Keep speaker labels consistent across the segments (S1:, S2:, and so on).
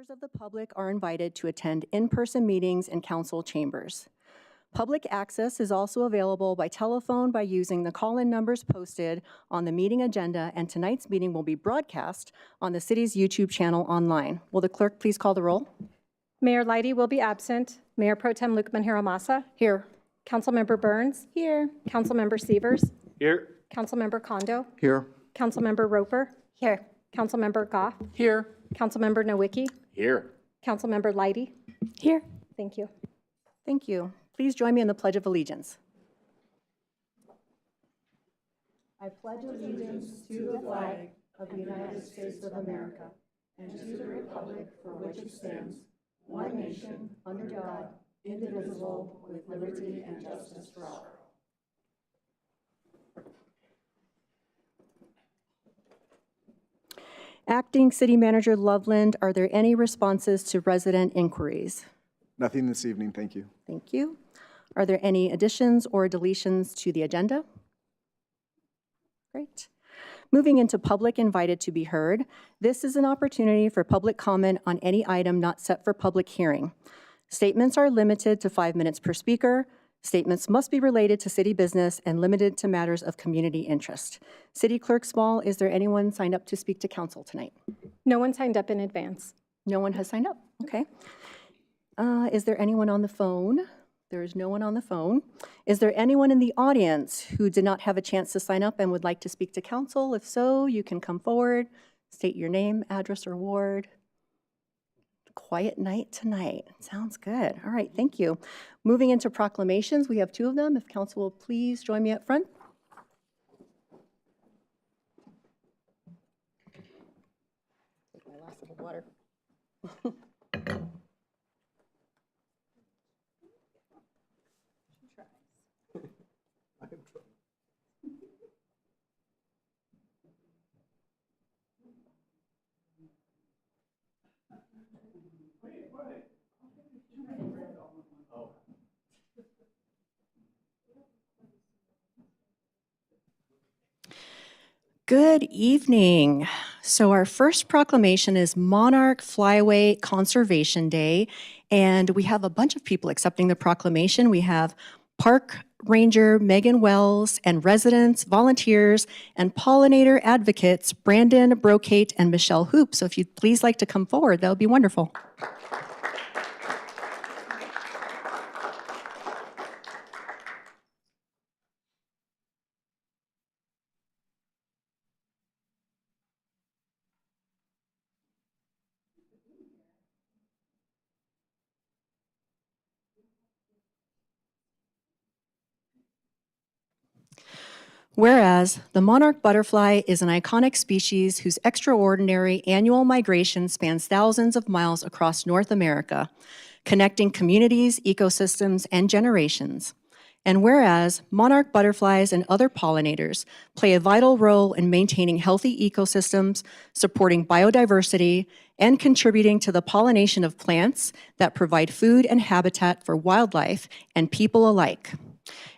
S1: Members of the public are invited to attend in-person meetings in council chambers. Public access is also available by telephone by using the call-in numbers posted on the meeting agenda, and tonight's meeting will be broadcast on the city's YouTube channel online. Will the clerk please call the roll?
S2: Mayor Leidy will be absent. Mayor Pro Tem Lucman Hiramasa.
S1: Here.
S2: Councilmember Burns.
S1: Here.
S2: Councilmember Severs.
S3: Here.
S2: Councilmember Kondo.
S3: Here.
S2: Councilmember Roper.
S1: Here.
S2: Councilmember Goff.
S3: Here.
S2: Councilmember Nowicki.
S3: Here.
S2: Councilmember Leidy.
S1: Here.
S2: Thank you.
S1: Thank you. Please join me in the Pledge of Allegiance. I pledge allegiance to the flag of the United States of America and to the republic for which it stands, one nation, under God, indivisible, with liberty and justice for all. Acting City Manager Loveland, are there any responses to resident inquiries?
S3: Nothing this evening, thank you.
S1: Thank you. Are there any additions or deletions to the agenda? Great. Moving into public invited to be heard, this is an opportunity for public comment on any item not set for public hearing. Statements are limited to 5 minutes per speaker. Statements must be related to city business and limited to matters of community interest. City Clerk Small, is there anyone signed up to speak to council tonight?
S2: No one signed up in advance.
S1: No one has signed up, okay. Is there anyone on the phone? There is no one on the phone. Is there anyone in the audience who did not have a chance to sign up and would like to speak to council? If so, you can come forward, state your name, address, or ward. Quiet night tonight. Sounds good. All right, thank you. Moving into proclamations, we have 2 of them. If council will please join me up front. Take my last sip of water. Good evening. So our first proclamation is Monarch Flyway Conservation Day, and we have a bunch of people accepting the proclamation. We have Park Ranger Megan Wells and residents, volunteers, and pollinator advocates Brandon Brocate and Michelle Hoop. So if you'd please like to come forward, that would be wonderful. Whereas the monarch butterfly is an iconic species whose extraordinary annual migration spans thousands of miles across North America, connecting communities, ecosystems, and generations. And whereas monarch butterflies and other pollinators play a vital role in maintaining healthy ecosystems, supporting biodiversity, and contributing to the pollination of plants that provide food and habitat for wildlife and people alike.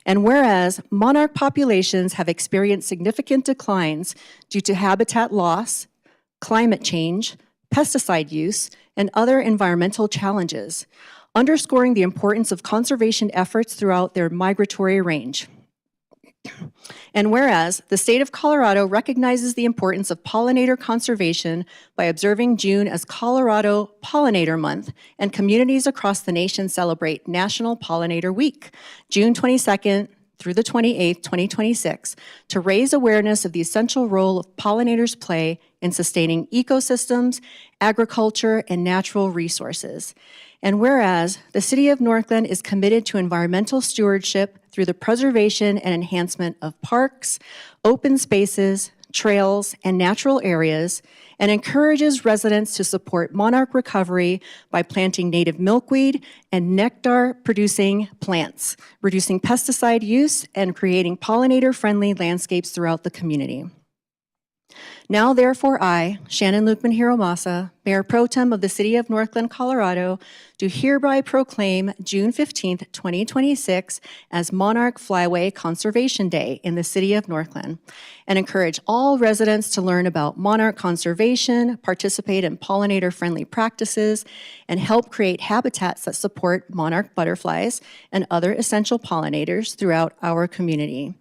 S1: And whereas monarch populations have experienced significant declines due to habitat loss, climate change, pesticide use, and other environmental challenges, underscoring the importance of conservation efforts throughout their migratory range. And whereas the state of Colorado recognizes the importance of pollinator conservation by observing June as Colorado Pollinator Month, and communities across the nation celebrate National Pollinator Week, June 22nd through the 28th, 2026, to raise awareness of the essential role of pollinators play in sustaining ecosystems, agriculture, and natural resources. And whereas the City of Northglenn is committed to environmental stewardship through the preservation and enhancement of parks, open spaces, trails, and natural areas, and encourages residents to support monarch recovery by planting native milkweed and nectar-producing plants, reducing pesticide use, and creating pollinator-friendly landscapes throughout the community. Now, therefore, I, Shannon Lucman Hiramasa, Mayor Pro Tem of the City of Northglenn, Colorado, do hereby proclaim June 15th, 2026 as Monarch Flyway Conservation Day in the City of Northglenn, and encourage all residents to learn about monarch conservation, participate in pollinator-friendly practices, and help create habitats that support monarch butterflies and other essential pollinators throughout our community.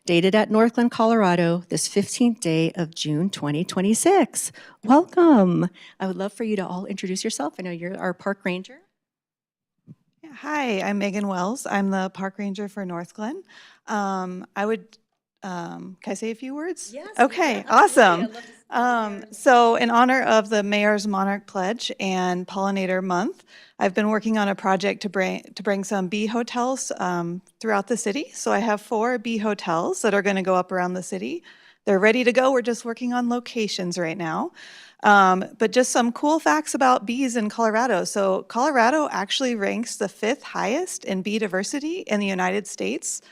S1: Dated at Northglenn, Colorado, this 15th day of June 2026. Welcome. I would love for you to all introduce yourself. I know you're our park ranger.
S4: Yeah, hi, I'm Megan Wells. I'm the park ranger for Northglenn. Can I say a few words?
S1: Yes.
S4: Okay, awesome. So in honor of the Mayor's Monarch Pledge and Pollinator Month, I've been working on a project to bring some bee hotels throughout the city. So I have 4 bee hotels that are going to go up around the city. They're ready to go. We're just working on locations right now. But just some cool facts about bees in Colorado. So Colorado actually ranks the 5th highest in bee diversity in the United States.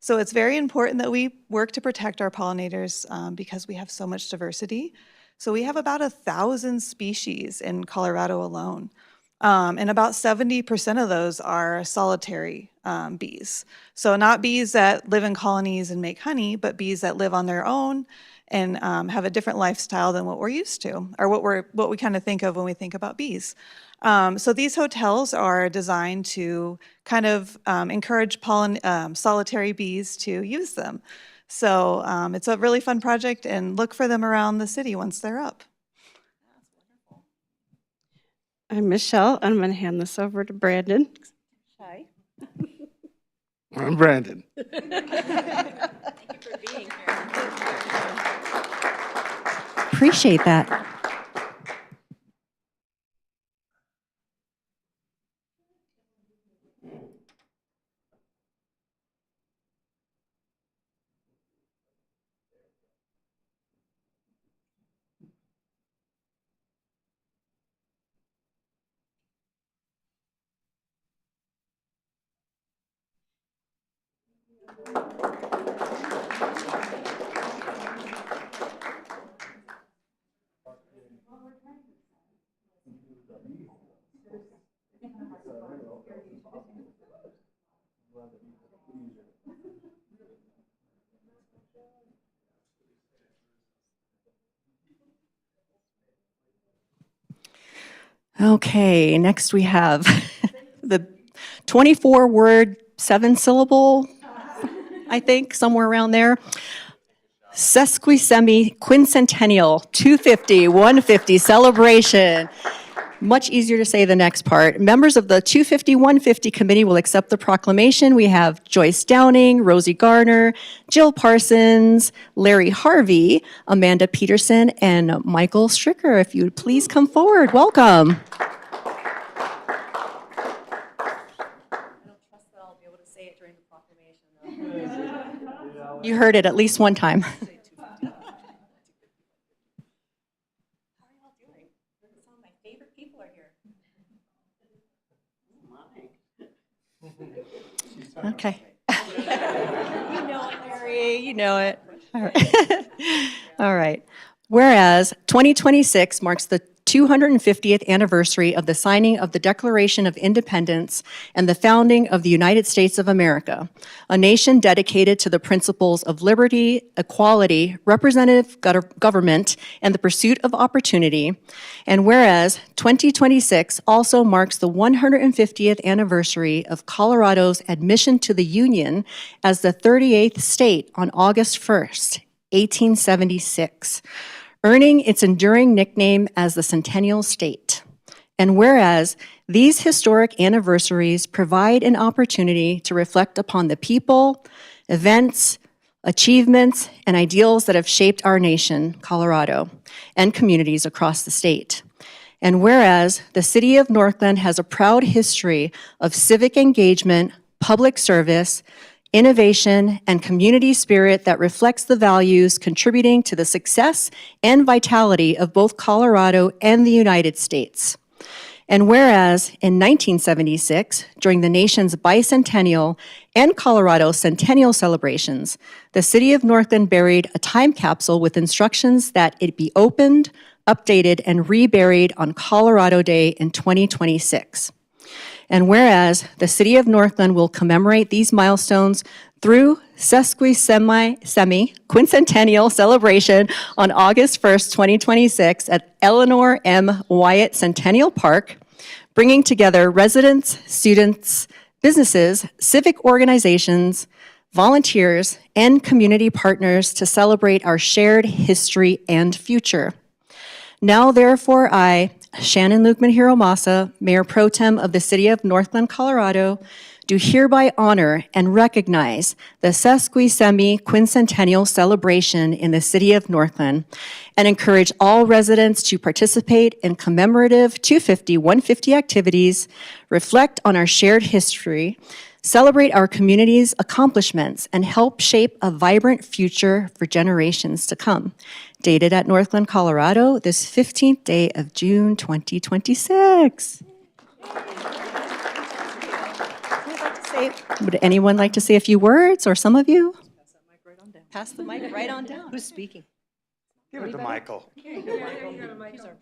S4: So it's very important that we work to protect our pollinators because we have so much diversity. So we have about 1,000 species in Colorado alone. And about 70% of those are solitary bees. So not bees that live in colonies and make honey, but bees that live on their own and have a different lifestyle than what we're used to, or what we kind of think of when we think about bees. So these hotels are designed to kind of encourage solitary bees to use them. So it's a really fun project, and look for them around the city once they're up.
S5: I'm Michelle. I'm going to hand this over to Brandon.
S1: Hi.
S6: I'm Brandon.
S1: Appreciate that. Okay, next we have the 24-word, 7-syllable, I think, somewhere around there. Sesquicemi-quincentennial 250, 150 celebration. Much easier to say the next part. Members of the 250-150 committee will accept the proclamation. We have Joyce Downing, Rosie Garner, Jill Parsons, Larry Harvey, Amanda Peterson, and Michael Stricker. If you would please come forward. Welcome. You heard it at least one time. Okay. You know it, Mary. You know it. All right. All right. Whereas 2026 marks the 250th anniversary of the signing of the Declaration of Independence and the founding of the United States of America, a nation dedicated to the principles of liberty, equality, representative government, and the pursuit of opportunity. And whereas 2026 also marks the 150th anniversary of Colorado's admission to the Union as the 38th state on August 1st, 1876. Earning its enduring nickname as the Centennial State. And whereas these historic anniversaries provide an opportunity to reflect upon the people, events, achievements, and ideals that have shaped our nation, Colorado, and communities across the state. And whereas the city of Northglenn has a proud history of civic engagement, public service, innovation, and community spirit that reflects the values contributing to the success and vitality of both Colorado and the United States. And whereas in 1976, during the nation's bicentennial and Colorado centennial celebrations, the city of Northglenn buried a time capsule with instructions that it be opened, updated, and reburied on Colorado Day in 2026. And whereas the city of Northglenn will commemorate these milestones through quincentennial celebration on August 1st, 2026 at Eleanor M. Wyatt Centennial Park, bringing together residents, students, businesses, civic organizations, volunteers, and community partners to celebrate our shared history and future. Now, therefore, I, Shannon Lukeman Hiromasa, Mayor Pro Tem of the City of Northglenn, Colorado, do hereby honor and recognize the quincentennial celebration in the City of Northglenn and encourage all residents to participate in commemorative 250-150 activities, reflect on our shared history, celebrate our community's accomplishments, and help shape a vibrant future for generations to come. Dated at Northglenn, Colorado, this 15th day of June, 2026. Would anyone like to say a few words, or some of you? Pass the mic right on down.
S7: Who's speaking?
S6: Give it to Michael.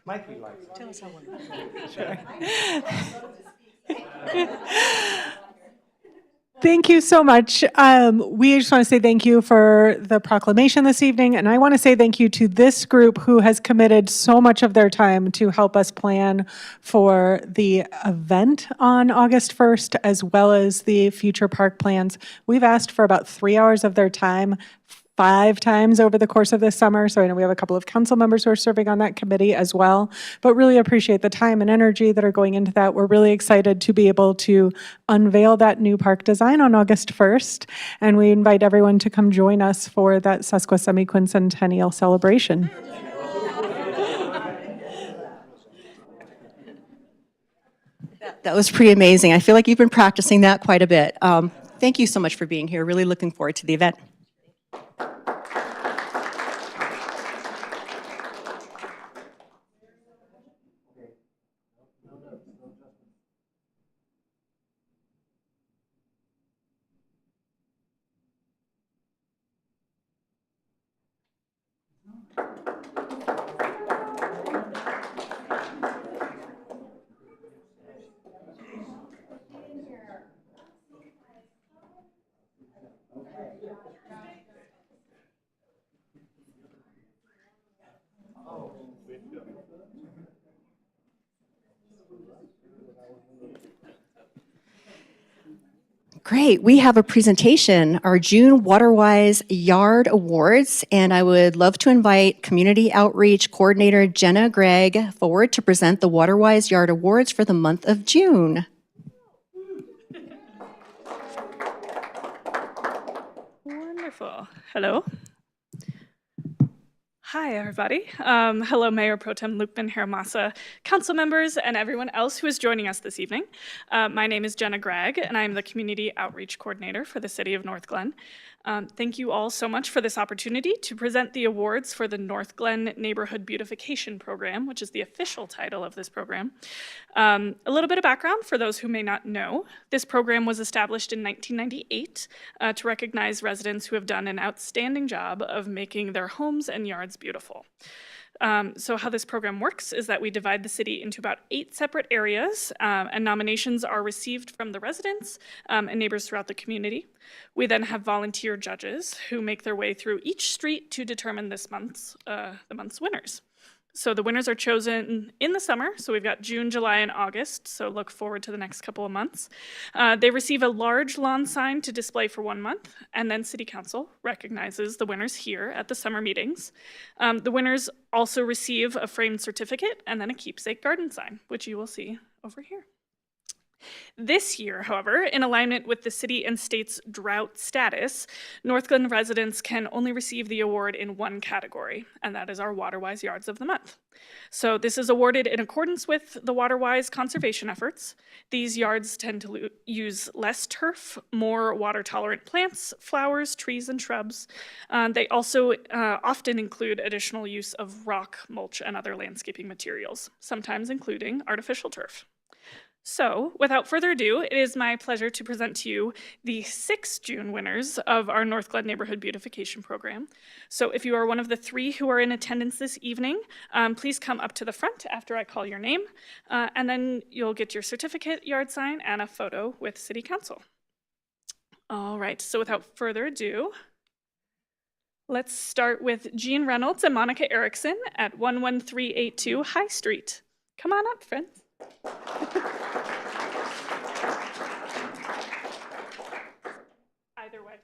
S6: Mikey likes it.
S7: Tell us how one.
S8: Thank you so much. We just want to say thank you for the proclamation this evening, and I want to say thank you to this group who has committed so much of their time to help us plan for the event on August 1st, as well as the future park plans. We've asked for about 3 hours of their time 5 times over the course of this summer. So I know we have a couple of council members who are serving on that committee as well, but really appreciate the time and energy that are going into that. We're really excited to be able to unveil that new park design on August 1st, and we invite everyone to come join us for that quincentennial celebration.
S1: That was pretty amazing. I feel like you've been practicing that quite a bit. Thank you so much for being here. Really looking forward to the event. Great. We have a presentation, our June WaterWise Yard Awards, and I would love to invite Community Outreach Coordinator Jenna Gregg forward to present the WaterWise Yard Awards for the month of June.
S9: Wonderful. Hello. Hi, everybody. Hello, Mayor Pro Tem Lukeman Hiromasa, council members, and everyone else who is joining us this evening. My name is Jenna Gregg, and I am the Community Outreach Coordinator for the City of Northglenn. Thank you all so much for this opportunity to present the awards for the Northglenn Neighborhood Beautification Program, which is the official title of this program. A little bit of background for those who may not know. This program was established in 1998 to recognize residents who have done an outstanding job of making their homes and yards beautiful. So how this program works is that we divide the city into about 8 separate areas, and nominations are received from the residents and neighbors throughout the community. We then have volunteer judges who make their way through each street to determine the month's winners. So the winners are chosen in the summer, so we've got June, July, and August, so look forward to the next couple of months. They receive a large lawn sign to display for 1 month, and then City Council recognizes the winners here at the summer meetings. The winners also receive a framed certificate and then a keepsake garden sign, which you will see over here. This year, however, in alignment with the city and state's drought status, Northglenn residents can only receive the award in one category, and that is our WaterWise Yards of the Month. So this is awarded in accordance with the WaterWise conservation efforts. These yards tend to use less turf, more water-tolerant plants, flowers, trees, and shrubs. They also often include additional use of rock, mulch, and other landscaping materials, sometimes including artificial turf. So, without further ado, it is my pleasure to present to you the 6 June winners of our Northglenn Neighborhood Beautification Program. So, if you are one of the 3 who are in attendance this evening, please come up to the front after I call your name, and then you'll get your certificate, yard sign, and a photo with City Council. All right, so without further ado, let's start with Jean Reynolds and Monica Erickson at 11382 High Street. Come on up, friends. Either way.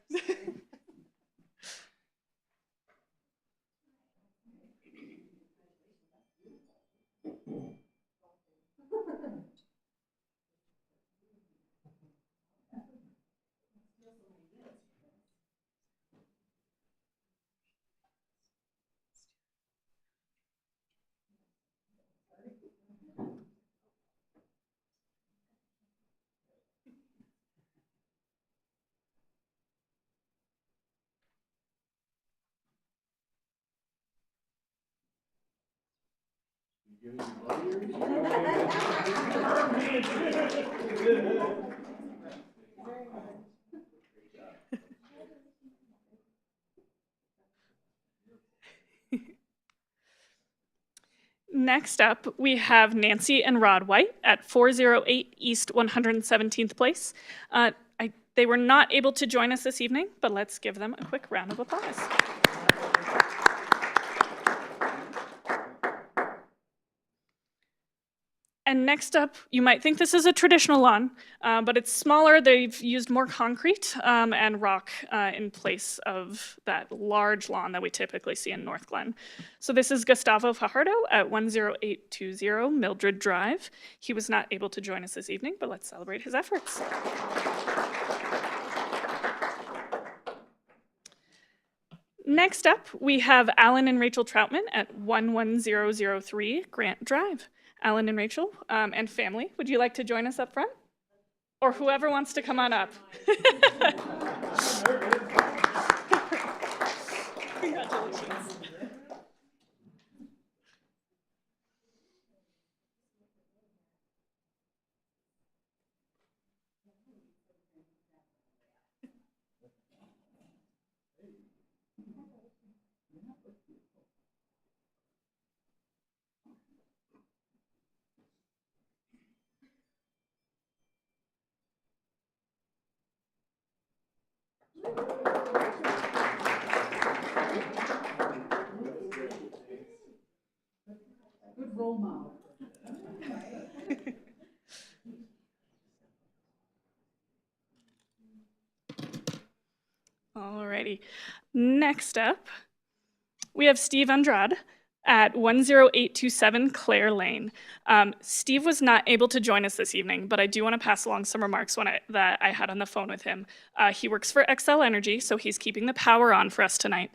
S9: Next up, we have Nancy and Rod White at 408 East 117th Place. They were not able to join us this evening, but let's give them a quick round of applause. And next up, you might think this is a traditional lawn, but it's smaller. They've used more concrete and rock in place of that large lawn that we typically see in Northglenn. So this is Gustavo Fajardo at 10820 Mildred Drive. He was not able to join us this evening, but let's celebrate his efforts. Next up, we have Alan and Rachel Troutman at 11003 Grant Drive. Alan and Rachel and family, would you like to join us up front? Or whoever wants to come on up. Congratulations. Alrighty. Next up, we have Steve Andrade at 10827 Clare Lane. Steve was not able to join us this evening, but I do want to pass along some remarks that I had on the phone with him. He works for Xcel Energy, so he's keeping the power on for us tonight.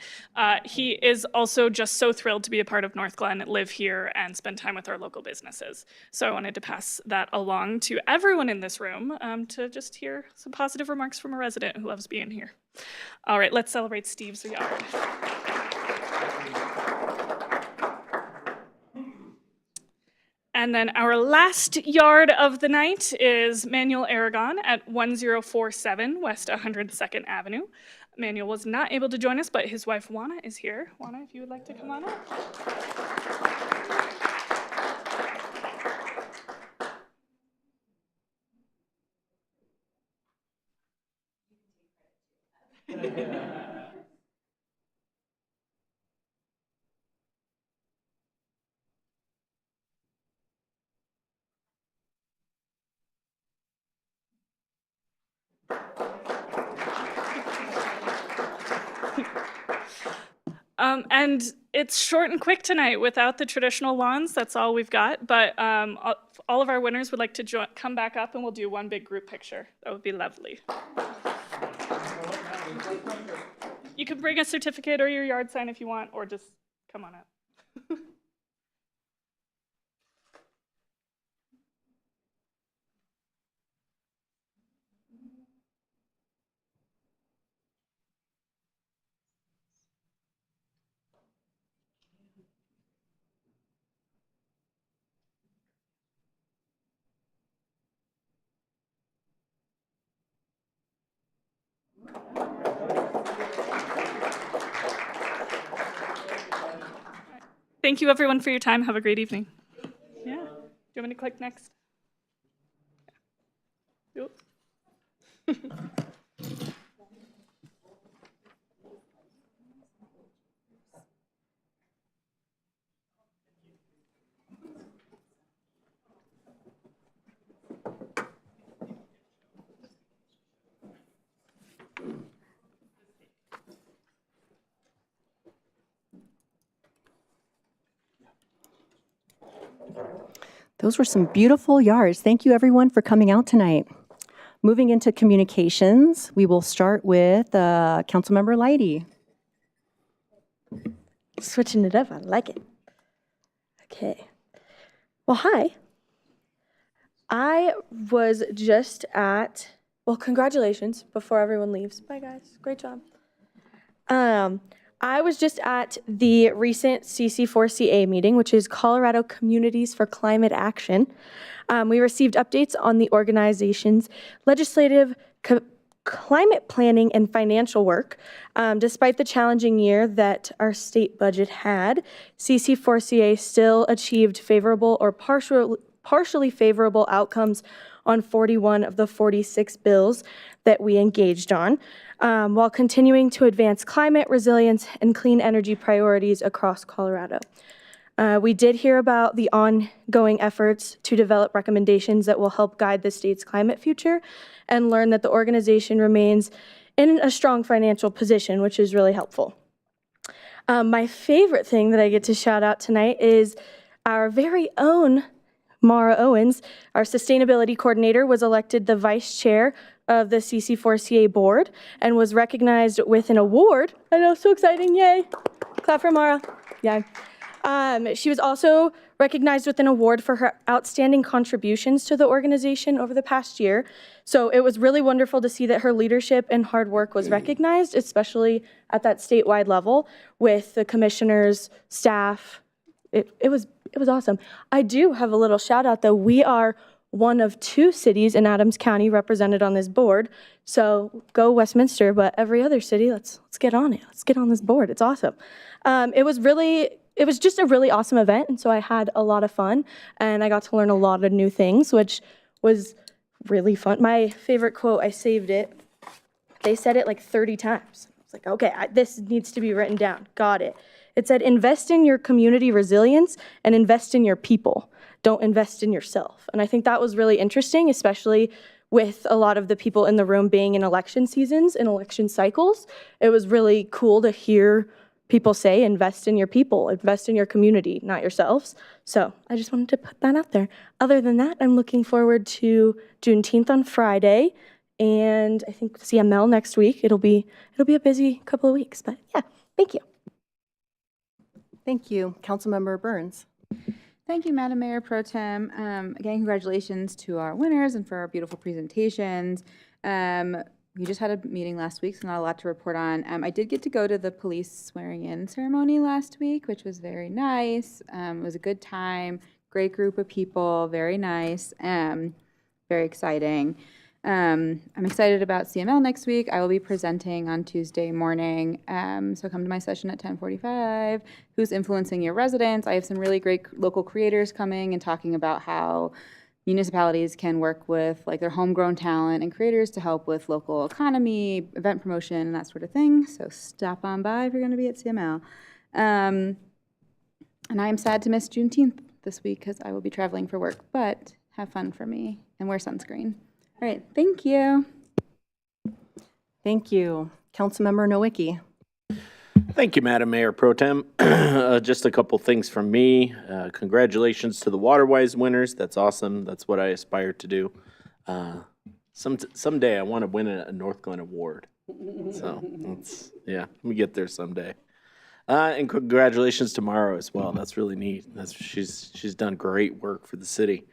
S9: He is also just so thrilled to be a part of Northglenn, live here, and spend time with our local businesses. So I wanted to pass that along to everyone in this room to just hear some positive remarks from a resident who loves being here. All right, let's celebrate Steve's yard. And then our last yard of the night is Manuel Aragon at 1047 West 102nd Avenue. Manuel was not able to join us, but his wife Juana is here. Juana, if you would like to come on up. And it's short and quick tonight without the traditional lawns. That's all we've got. But all of our winners would like to come back up and we'll do one big group picture. That would be lovely. You can bring a certificate or your yard sign if you want, or just come on up. thank you everyone for your time. Have a great evening. Yeah. Do you want me to click next? Yep.
S1: Those were some beautiful yards. Thank you, everyone, for coming out tonight. Moving into communications, we will start with Councilmember Leidy.
S7: Switching it up, I like it. Okay. Well, hi. I was just at, well, congratulations before everyone leaves. Bye, guys. Great job. I was just at the recent CC4CA meeting, which is Colorado Communities for Climate Action. We received updates on the organization's legislative, climate planning, and financial work. Despite the challenging year that our state budget had, CC4CA still achieved favorable or partially favorable outcomes on 41 of the 46 bills that we engaged on, while continuing to advance climate resilience and clean energy priorities across Colorado. We did hear about the ongoing efforts to develop recommendations that will help guide the state's climate future, and learn that the organization remains in a strong financial position, which is really helpful. My favorite thing that I get to shout out tonight is our very own Mara Owens, our sustainability coordinator, was elected the vice chair of the CC4CA board and was recognized with an award. I know, so exciting, yay. Clap for Mara, yay. She was also recognized with an award for her outstanding contributions to the organization over the past year. So it was really wonderful to see that her leadership and hard work was recognized, especially at that statewide level with the commissioners, staff. It was awesome. I do have a little shout out though. We are one of 2 cities in Adams County represented on this board. So go Westminster, but every other city, let's get on it. Let's get on this board. It's awesome. It was just a really awesome event, and so I had a lot of fun, and I got to learn a lot of new things, which was really fun. My favorite quote, I saved it. They said it like 30 times. I was like, okay, this needs to be written down. Got it. It said, invest in your community resilience and invest in your people. Don't invest in yourself. And I think that was really interesting, especially with a lot of the people in the room being in election seasons and election cycles. It was really cool to hear people say, invest in your people, invest in your community, not yourselves. So I just wanted to put that out there. Other than that, I'm looking forward to Juneteenth on Friday, and I think CML next week. It'll be a busy couple of weeks, but yeah, thank you.
S1: Thank you. Councilmember Burns.
S10: Thank you, Madam Mayor Pro Tem. Again, congratulations to our winners and for our beautiful presentations. We just had a meeting last week, so not a lot to report on. I did get to go to the police swearing-in ceremony last week, which was very nice. It was a good time, great group of people, very nice, very exciting. I'm excited about CML next week. I will be presenting on Tuesday morning, so come to my session at 10:45. Who's influencing your residents? I have some really great local creators coming and talking about how municipalities can work with like their homegrown talent and creators to help with local economy, event promotion, and that sort of thing. So stop on by if you're going to be at CML. And I am sad to miss Juneteenth this week because I will be traveling for work, but have fun for me and wear sunscreen. All right, thank you.
S1: Thank you. Councilmember Nowicki.
S11: Thank you, Madam Mayor Pro Tem. Just a couple things from me. Congratulations to the WaterWise winners. That's awesome. That's what I aspire to do. Someday I want to win a Northglenn award. So yeah, let me get there someday. And congratulations to Mara as well. That's really neat. She's done great work for the city.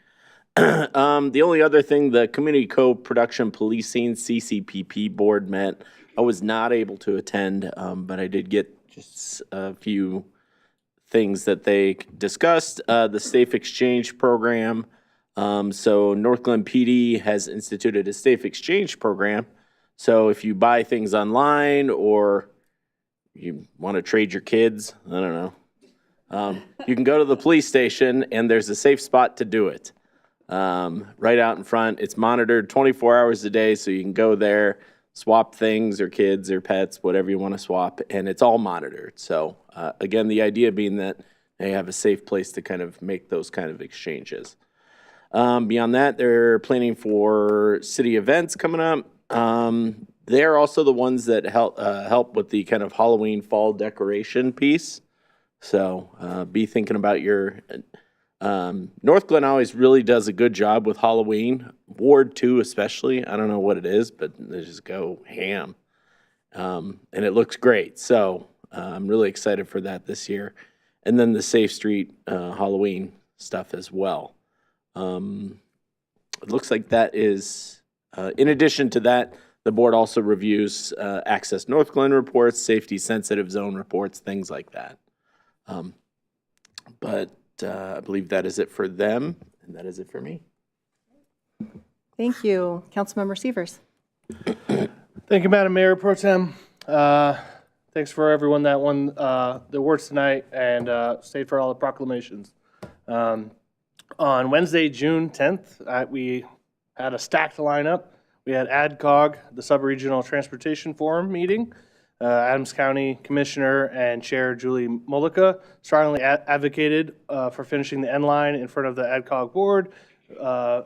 S11: The only other thing, the Community Co-Production Policing CCPP board met. I was not able to attend, but I did get just a few things that they discussed. The Safe Exchange Program. So Northglenn PD has instituted a Safe Exchange Program. So if you buy things online or you want to trade your kids, I don't know, You can go to the police station, and there's a safe spot to do it. Right out in front. It's monitored 24 hours a day, so you can go there, swap things or kids or pets, whatever you want to swap, and it's all monitored. So again, the idea being that they have a safe place to kind of make those kind of exchanges. Beyond that, they're planning for city events coming up. They're also the ones that help with the kind of Halloween fall decoration piece. So be thinking about your Northglenn always really does a good job with Halloween. Ward 2 especially. I don't know what it is, but they just go ham. And it looks great. So I'm really excited for that this year. And then the Safe Street Halloween stuff as well. It looks like that is, in addition to that, the board also reviews Access Northglenn reports, safety sensitive zone reports, things like that. But I believe that is it for them, and that is it for me.
S1: Thank you. Councilmember Severs.
S12: Thank you, Madam Mayor Pro Tem. Thanks for everyone that won the awards tonight and stayed for all the proclamations. On Wednesday, June 10th, we had a stacked lineup. We had ADCOG, the Subregional Transportation Forum meeting. Adams County Commissioner and Chair Julie Mullica strongly advocated for finishing the end line in front of the ADCOG board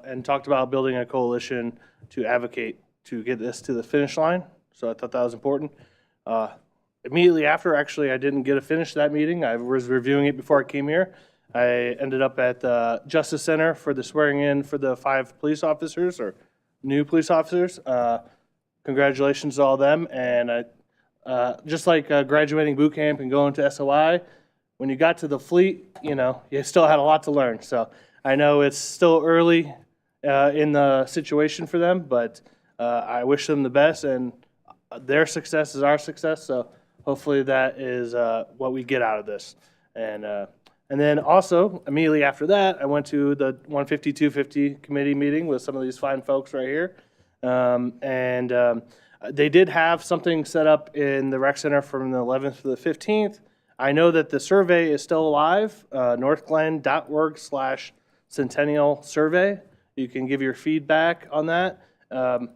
S12: and talked about building a coalition to advocate to get this to the finish line. So I thought that was important. Immediately after, actually, I didn't get to finish that meeting. I was reviewing it before I came here. I ended up at the Justice Center for the swearing in for the 5 police officers or new police officers. Congratulations to all of them. And just like graduating boot camp and going to SOI, when you got to the fleet, you know, you still had a lot to learn. So I know it's still early in the situation for them, but I wish them the best, and their success is our success. So hopefully that is what we get out of this. And then also, immediately after that, I went to the 150-250 committee meeting with some of these fine folks right here. They did have something set up in the rec center from the 11th to the 15th. I know that the survey is still alive, northglenn.org/centennial survey. You can give your feedback on that. We've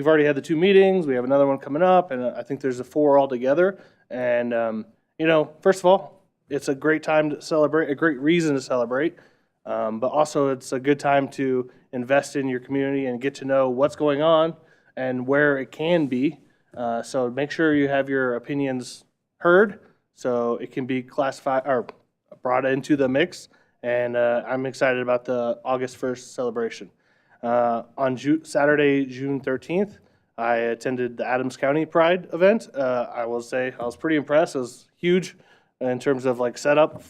S12: already had the 2 meetings. We have another one coming up, and I think there's 4 altogether. And, you know, first of all, it's a great time to celebrate, a great reason to celebrate, but also it's a good time to invest in your community and get to know what's going on and where it can be. So make sure you have your opinions heard so it can be classified or brought into the mix. And I'm excited about the August 1st celebration. On Saturday, June 13th, I attended the Adams County Pride event. I will say I was pretty impressed. It was huge in terms of like setup.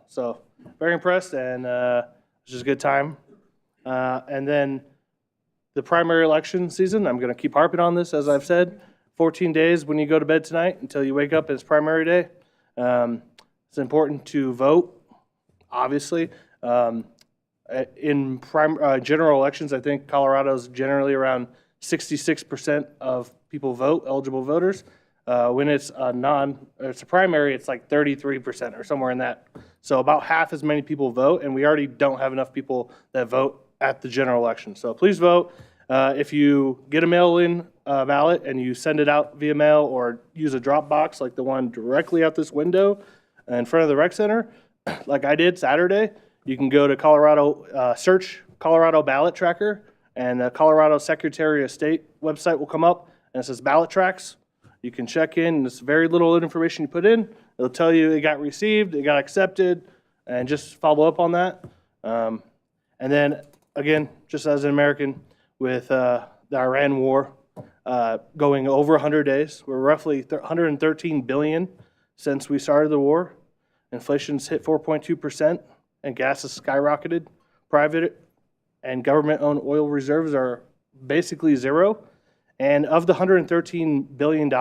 S12: So very impressed, and it was just a good time. And then the primary election season, I'm going to keep harping on this, as I've said. 14 days when you go to bed tonight until you wake up, it's primary day. It's important to vote, obviously. In general elections, I think Colorado's generally around 66% of people vote, eligible voters. When it's a primary, it's like 33% or somewhere in that. So about half as many people vote, and we already don't have enough people that vote at the general election. So please vote. If you get a mail-in ballot and you send it out via mail or use a drop box like the one directly out this window in front of the rec center, like I did Saturday, you can go to Colorado, search Colorado ballot tracker, and the Colorado Secretary of State website will come up, and it says ballot tracks. You can check in, and it's very little information you put in. It'll tell you it got received, it got accepted, and just follow up on that. And then, again, just as an American, with the Iran war going over 100 days, we're roughly 113 billion since we started the war. Inflation's hit 4.2%, and gas has skyrocketed. Private and government-owned oil reserves are basically zero. And of the $113 billion,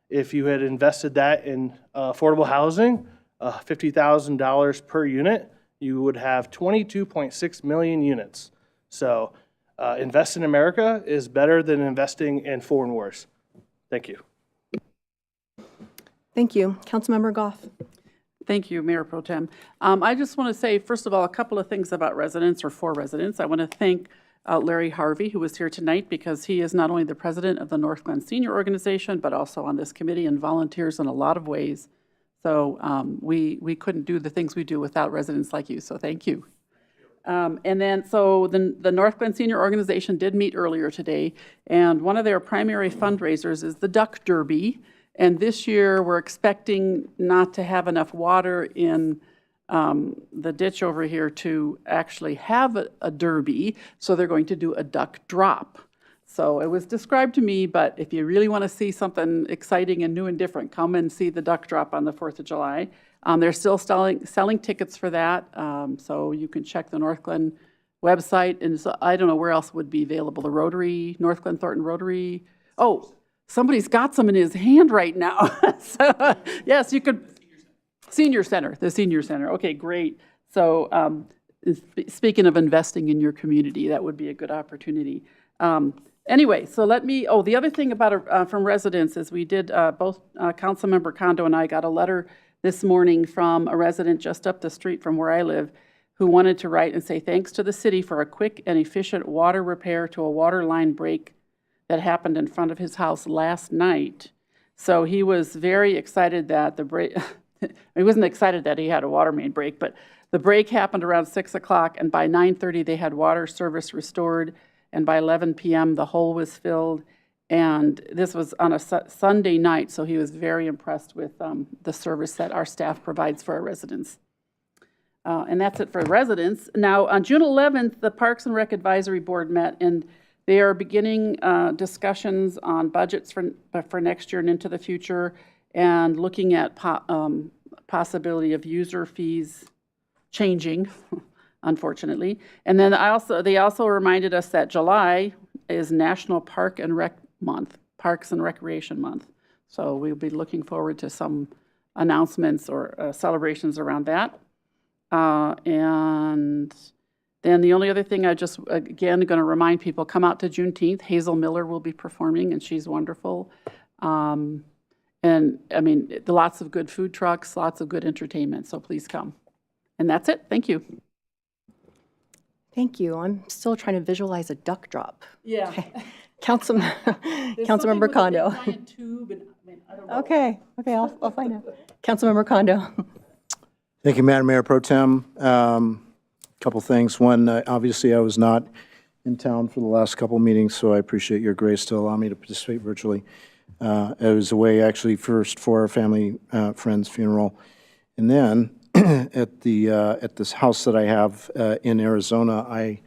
S12: if you had invested that in affordable housing, $50,000 per unit, you would have 22.6 million units. So invest in America is better than investing in foreign wars. Thank you.
S1: Thank you. Councilmember Goff.
S13: Thank you, Mayor Pro Tem. I just want to say, first of all, a couple of things about residents or for residents. I want to thank Larry Harvey, who was here tonight, because he is not only the president of the Northglenn Senior Organization, but also on this committee and volunteers in a lot of ways. So we couldn't do the things we do without residents like you, so thank you. And then, so the Northglenn Senior Organization did meet earlier today, and one of their primary fundraisers is the Duck Derby. And this year, we're expecting not to have enough water in the ditch over here to actually have a derby, so they're going to do a duck drop. So it was described to me, but if you really want to see something exciting and new and different, come and see the duck drop on the 4th of July. They're still selling tickets for that, so you can check the Northglenn website. And so I don't know where else would be available. The Rotary, Northglenn Thornton Rotary. Oh, somebody's got some in his hand right now. So, yes, you could. Senior Center, the Senior Center. Okay, great. So speaking of investing in your community, that would be a good opportunity. Anyway, so let me, the other thing about from residents is we did, both Councilmember Kondo and I got a letter this morning from a resident just up the street from where I live who wanted to write and say thanks to the city for a quick and efficient water repair to a water line break that happened in front of his house last night. So he was very excited that the break, he wasn't excited that he had a water main break, but the break happened around 6 o'clock, and by 9:30 they had water service restored, and by 11 p.m. the hole was filled. And this was on a Sunday night, so he was very impressed with the service that our staff provides for our residents. And that's it for residents. Now, on June 11th, the Parks and Rec Advisory Board met, and they are beginning discussions on budgets for next year and into the future, and looking at possibility of user fees changing, unfortunately. And then they also reminded us that July is National Park and Rec Month, Parks and Recreation Month. So we'll be looking forward to some announcements or celebrations around that. And then the only other thing I just, again, going to remind people, come out to Juneteenth. Hazel Miller will be performing, and she's wonderful. And I mean, lots of good food trucks, lots of good entertainment, so please come. And that's it. Thank you.
S1: Thank you. I'm still trying to visualize a duck drop.
S13: Yeah.
S1: Okay. Councilmember Kondo. Okay, I'll find out. Councilmember Kondo.
S14: Thank you, Madam Mayor Pro Tem. Couple things. One, obviously I was not in town for the last couple meetings, so I appreciate your grace to allow me to participate virtually. I was away actually first for our family friend's funeral, and then at this house that I have in Arizona, I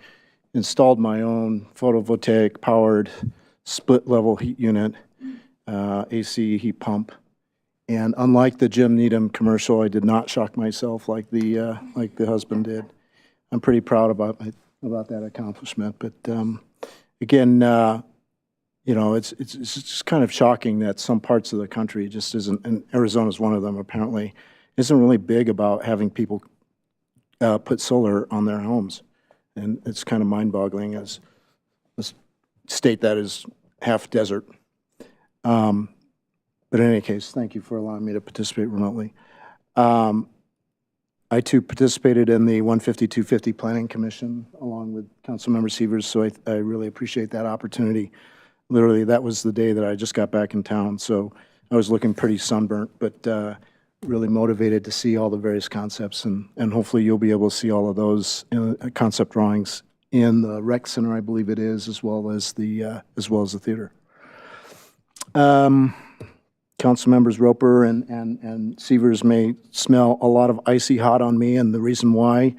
S14: installed my own photovoltaic powered split level heat unit, AC heat pump. And unlike the Jim Needham commercial, I did not shock myself like the husband did. I'm pretty proud about that accomplishment. But again, you know, it's just kind of shocking that some parts of the country just isn't, and Arizona's one of them apparently, isn't really big about having people put solar on their homes. And it's kind of mind-boggling as a state that is half desert. But in any case, thank you for allowing me to participate remotely. I too participated in the 150-250 Planning Commission along with Councilmember Sievers, so I really appreciate that opportunity. Literally, that was the day that I just got back in town, so I was looking pretty sunburnt, but really motivated to see all the various concepts, and hopefully you'll be able to see all of those concept drawings in the rec center, I believe it is, as well as the theater. Council members Roper and Sievers may smell a lot of icy hot on me, and the reason why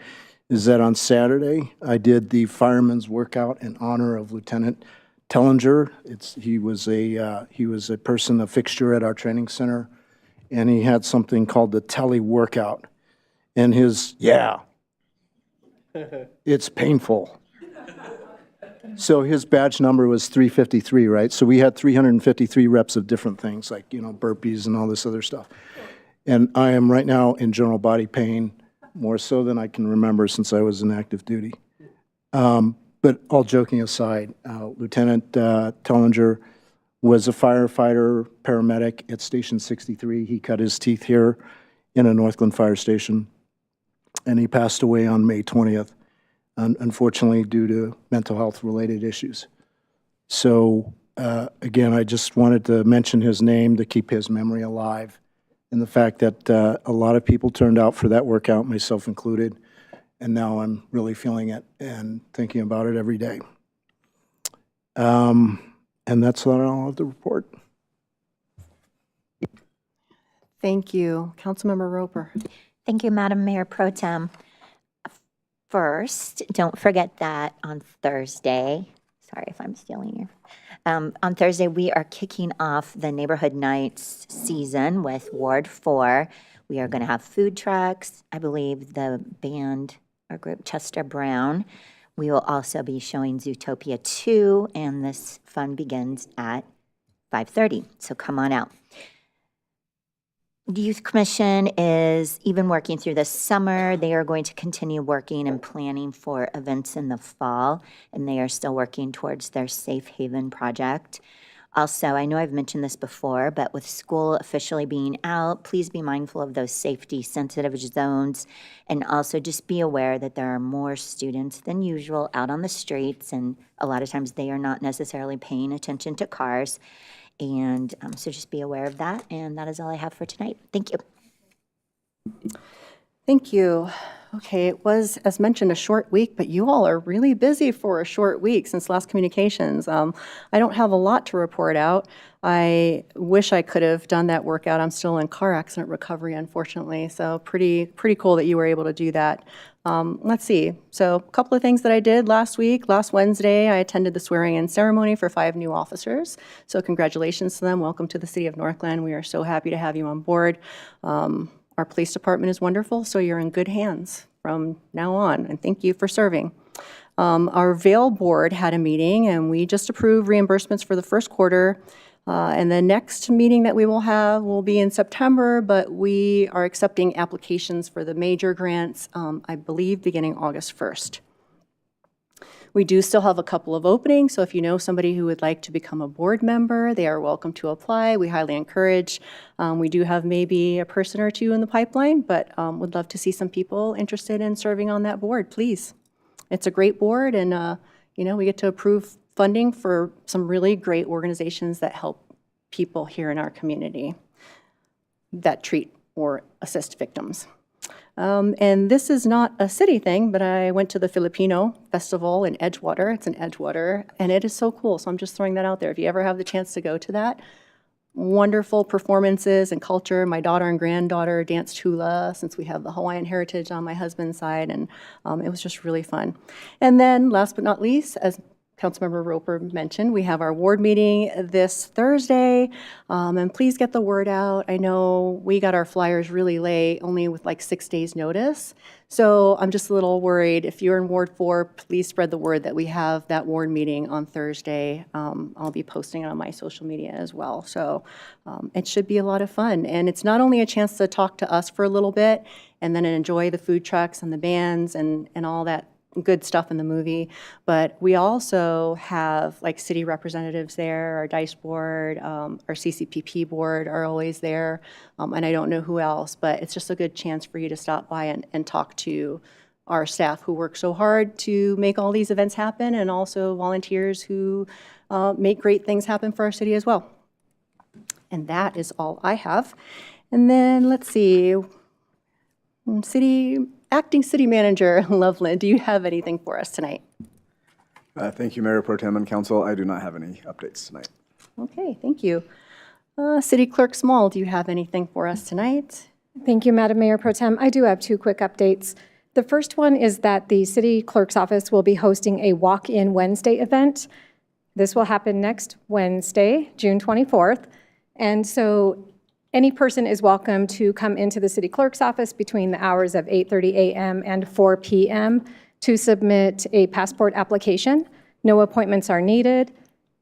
S14: is that on Saturday I did the fireman's workout in honor of Lieutenant Tellinger. He was a person, a fixture at our training center, and he had something called the Telly workout. And it's painful. So his badge number was 353, right? So we had 353 reps of different things like, you know, burpees and all this other stuff. And I am right now in general body pain, more so than I can remember since I was in active duty. But all joking aside, Lieutenant Tellinger was a firefighter, paramedic at Station 63. He cut his teeth here in a Northglenn fire station, and he passed away on May 20th, unfortunately due to mental health-related issues. So, again, I just wanted to mention his name to keep his memory alive, and the fact that a lot of people turned out for that workout, myself included, and now I'm really feeling it and thinking about it every day. And that's all I'll have to report.
S1: Thank you. Councilmember Roper.
S15: Thank you, Madam Mayor Pro Tem. First, don't forget that on Thursday, sorry if I'm stealing your, on Thursday, we are kicking off the Neighborhood Nights season with Ward 4. We are going to have food trucks. I believe the band or group Chester Brown. We will also be showing Zootopia 2, and this fun begins at 5:30, so come on out. The Youth Commission is even working through the summer. They are going to continue working and planning for events in the fall, and they are still working towards their Safe Haven project. Also, I know I've mentioned this before, but with school officially being out, please be mindful of those safety-sensitive zones, and also just be aware that there are more students than usual out on the streets, and a lot of times they are not necessarily paying attention to cars. And so just be aware of that. And that is all I have for tonight. Thank you.
S1: Thank you. Okay, it was, as mentioned, a short week, but you all are really busy for a short week since last communications. I don't have a lot to report out. I wish I could have done that workout. I'm still in car accident recovery, unfortunately, so pretty cool that you were able to do that. Let's see. So a couple of things that I did last week. Last Wednesday, I attended the swearing-in ceremony for 5 new officers. So congratulations to them. Welcome to the City of Northglenn. We are so happy to have you on board. Our police department is wonderful, so you're in good hands from now on, and thank you for serving. Our Vail board had a meeting, and we just approved reimbursements for the first quarter. And the next meeting that we will have will be in September, but we are accepting applications for the major grants, I believe, beginning August 1st. We do still have a couple of openings, so if you know somebody who would like to become a board member, they are welcome to apply. We highly encourage. We do have maybe a person or two in the pipeline, but would love to see some people interested in serving on that board, please. It's a great board, and we get to approve funding for some really great organizations that help people here in our community that treat or assist victims. And this is not a city thing, but I went to the Filipino Festival in Edgewater. It's in Edgewater, and it is so cool. So I'm just throwing that out there. If you ever have the chance to go to that, wonderful performances and culture. My daughter and granddaughter danced hula, since we have the Hawaiian heritage on my husband's side, and it was just really fun. And then last but not least, as Councilmember Roper mentioned, we have our ward meeting this Thursday, and please get the word out. I know we got our flyers really late, only with like 6 days notice. So I'm just a little worried. If you're in Ward 4, please spread the word that we have that ward meeting on Thursday. I'll be posting it on my social media as well. So it should be a lot of fun. And it's not only a chance to talk to us for a little bit and then enjoy the food trucks and the bands and all that good stuff in the movie, but we also have like city representatives there, our DICE board, our CCPP board are always there, and I don't know who else, but it's just a good chance for you to stop by and talk to our staff who work so hard to make all these events happen, and also volunteers who make great things happen for our city as well. And that is all I have. And then let's see, Acting City Manager Loveland, do you have anything for us tonight?
S3: Thank you, Mayor Pro Tem and Council. I do not have any updates tonight.
S1: Okay, thank you. City Clerk Small, do you have anything for us tonight?
S2: Thank you, Madam Mayor Pro Tem. I do have 2 quick updates. The first one is that the City Clerk's Office will be hosting a Walk-In Wednesday event. This will happen next Wednesday, June 24th. And so any person is welcome to come into the City Clerk's office between the hours of 8:30 a.m. and 4 p.m. to submit a passport application. No appointments are needed.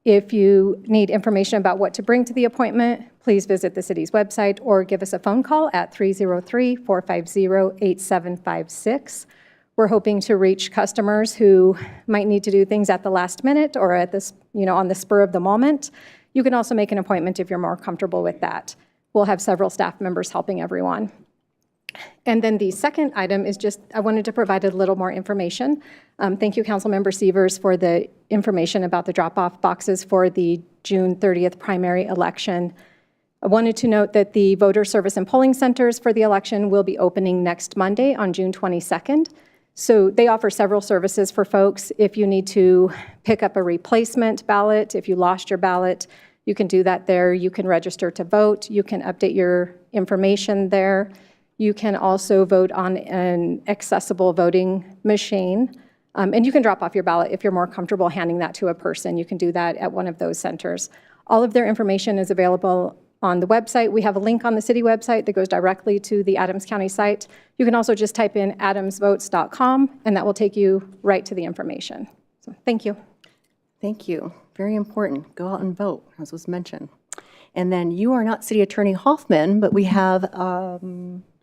S2: If you need information about what to bring to the appointment, please visit the city's website or give us a phone call at 303-450-8756. We're hoping to reach customers who might need to do things at the last minute or at this, on the spur of the moment. You can also make an appointment if you're more comfortable with that. We'll have several staff members helping everyone. And then the second item is just, I wanted to provide a little more information. Thank you, Councilmember Severs, for the information about the drop-off boxes for the June 30th primary election. I wanted to note that the voter service and polling centers for the election will be opening next Monday on June 22nd. So they offer several services for folks. If you need to pick up a replacement ballot, if you lost your ballot, you can do that there. You can register to vote. You can update your information there. You can also vote on an accessible voting machine. And you can drop off your ballot if you're more comfortable handing that to a person. You can do that at one of those centers. All of their information is available on the website. We have a link on the city website that goes directly to the Adams County site. You can also just type in adamsvotes.com, and that will take you right to the information. So thank you.
S1: Thank you. Very important. Go out and vote, as was mentioned. And then you are not City Attorney Hoffman, but we have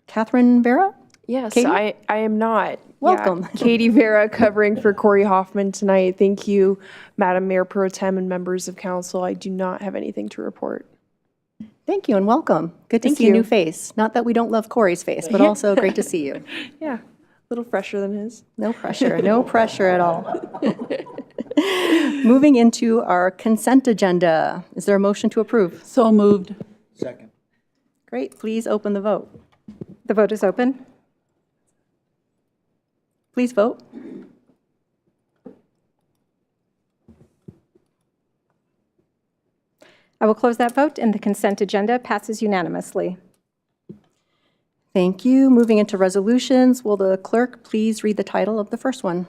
S1: Catherine Vera?
S16: Yes,
S1: Katie?
S16: I am not.
S1: Welcome.
S16: Yeah, Katie Vera covering for Corey Hoffman tonight. Thank you, Madam Mayor Pro Tem and members of council. I do not have anything to report.
S1: Thank you and welcome. Good to
S16: Thank
S1: see a new
S16: you.
S1: face. Not that we don't love Corey's face, but also great to see you.
S16: Yeah, a little fresher than his.
S1: No pressure, no pressure at all. Moving into our consent agenda. Is there a motion to approve?
S13: So moved.
S14: Second.
S1: Great, please open the vote.
S2: The vote is open.
S1: Please vote.
S2: I will close that vote, and the consent agenda passes unanimously.
S1: Thank you. Moving into resolutions, will the clerk please read the title of the first one?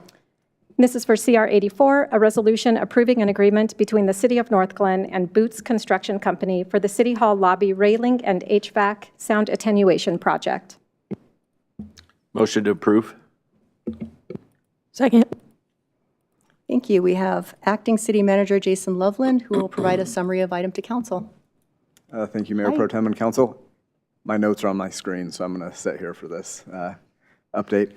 S2: This is for CR 84, a resolution approving an agreement between the City of Northglenn and Boots Construction Company for the City Hall lobby railing and HVAC sound attenuation project.
S11: Motion to approve.
S16: Second.
S1: Thank you. We have Acting City Manager Jason Loveland, who will provide a summary of item to council.
S3: Thank you, Mayor
S1: Hi.
S3: Pro Tem and Council. My notes are on my screen, so I'm going to sit here for this update.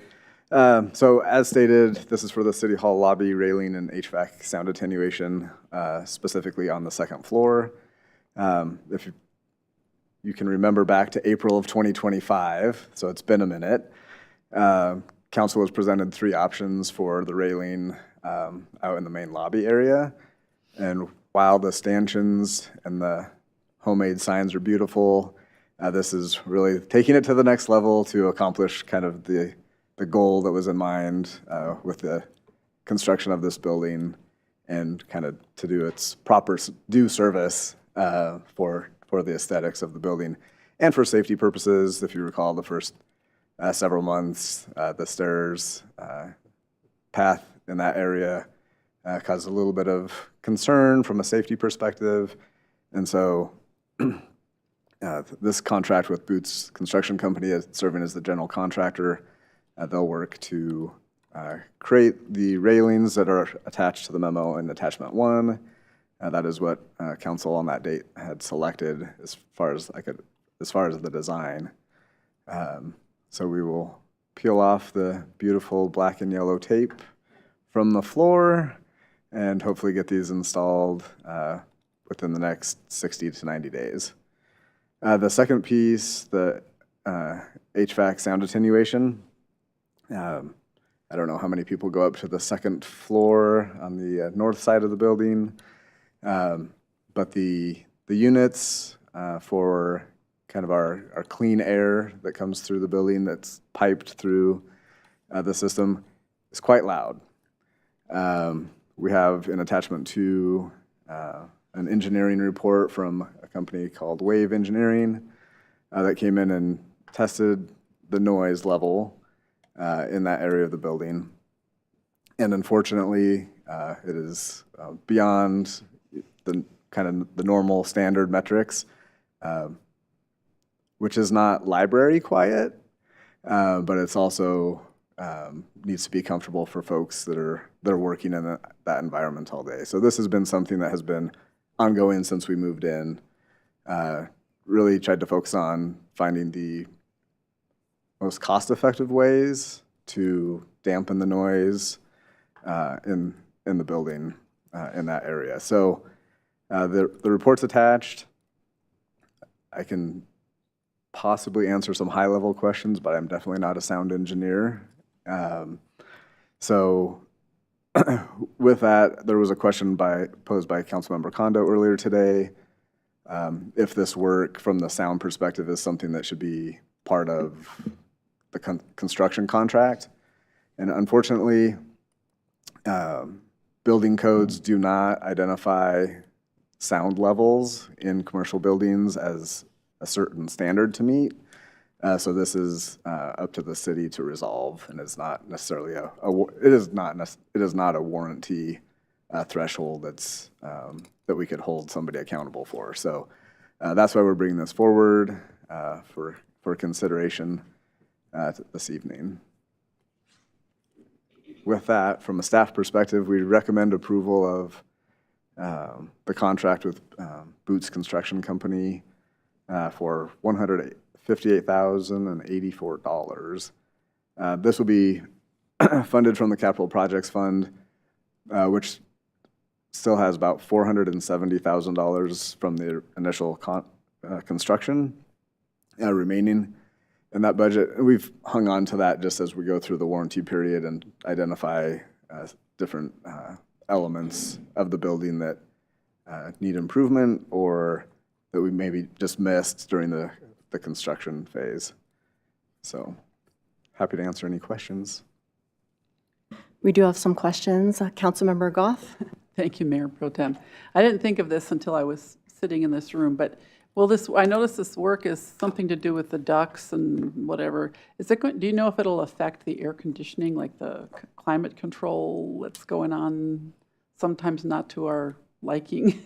S3: So as stated, this is for the City Hall lobby railing and HVAC sound attenuation, specifically on the second floor. If you can remember back to April of 2025, so it's been a minute, Council was presented 3 options for the railing out in the main lobby area. And while the stanchions and the homemade signs are beautiful, this is really taking it to the next level to accomplish kind of the goal that was in mind with the construction of this building and kind of to do its proper due service for the aesthetics of the building. And for safety purposes, if you recall the first several months, the stairs path in that area caused a little bit of concern from a safety perspective. And so this contract with Boots Construction Company is serving as the general contractor. They'll work to create the railings that are attached to the memo in attachment 1. That is what council on that date had selected as far as the design. So we will peel off the beautiful black and yellow tape from the floor and hopefully get these installed within the next 60 to 90 days. The second piece, the HVAC sound attenuation. I don't know how many people go up to the second floor on the north side of the building, but the units for kind of our clean air that comes through the building that's piped through the system is quite loud. We have in attachment 2 an engineering report from a company called Wave Engineering that came in and tested the noise level in that area of the building. And unfortunately, it is beyond the kind of the normal standard metrics, which is not library quiet, but it's also needs to be comfortable for folks that are working in that environment all day. So this has been something that has been ongoing since we moved in. Really tried to focus on finding the most cost-effective ways to dampen the noise in the building in that area. So the report's attached. I can possibly answer some high-level questions, but I'm definitely not a sound engineer. So with that, there was a question posed by Councilmember Kondo earlier today. If this work from the sound perspective is something that should be part of the construction contract. And unfortunately, building codes do not identify sound levels in commercial buildings as a certain standard to meet. So this is up to the city to resolve, and it's not necessarily it is not a warranty threshold that we could hold somebody accountable for. So that's why we're bringing this forward for consideration this evening. With that, from a staff perspective, we recommend approval of the contract with Boots Construction Company for $158,084. This will be funded from the Capital Projects Fund, which still has about $470,000 from the initial construction remaining in that budget. And we've hung on to that just as we go through the warranty period and identify different elements of the building that need improvement or that we maybe just missed during the construction phase. So happy to answer any questions.
S1: We do have some questions. Councilmember Goff?
S13: Thank you, Mayor Pro Tem. I didn't think of this until I was sitting in this room, but I noticed this work is something to do with the ducts and whatever. Do you know if it'll affect the air conditioning, like the climate control that's going on, sometimes not to our liking?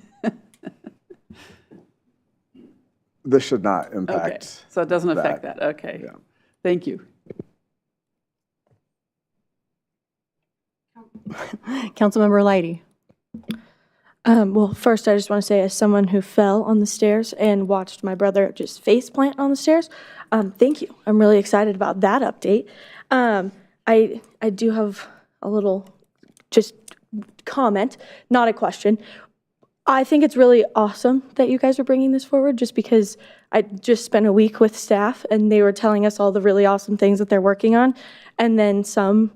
S3: This should not impact.
S13: Okay, so it doesn't affect that. Okay.
S3: Yeah.
S13: Thank you.
S1: Councilmember Leidy?
S7: Well, first, I just want to say, as someone who fell on the stairs and watched my brother just face plant on the stairs, thank you. I'm really excited about that update. I do have a little just comment, not a question. I think it's really awesome that you guys are bringing this forward, just because I just spent a week with staff and they were telling us all the really awesome things that they're working on, and then some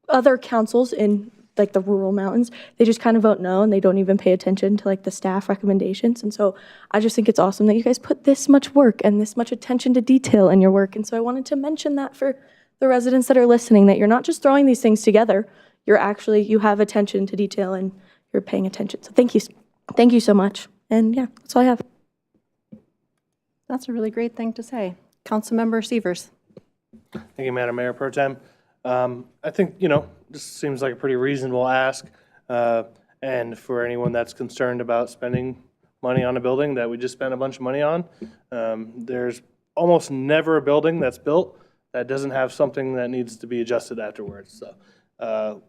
S7: other councils in like the rural mountains, they just kind of vote no and they don't even pay attention to like the staff recommendations. And so I just think it's awesome that you guys put this much work and this much attention to detail in your work. And so I wanted to mention that for the residents that are listening, that you're not just throwing these things together, you have attention to detail and you're paying attention. So thank you so much. And yeah, that's all I have.
S1: That's a really great thing to say. Councilmember Severs?
S12: Thank you, Madam Mayor Pro Tem. I think, this seems like a pretty reasonable ask. And for anyone that's concerned about spending money on a building that we just spent a bunch of money on, there's almost never a building that's built that doesn't have something that needs to be adjusted afterwards. So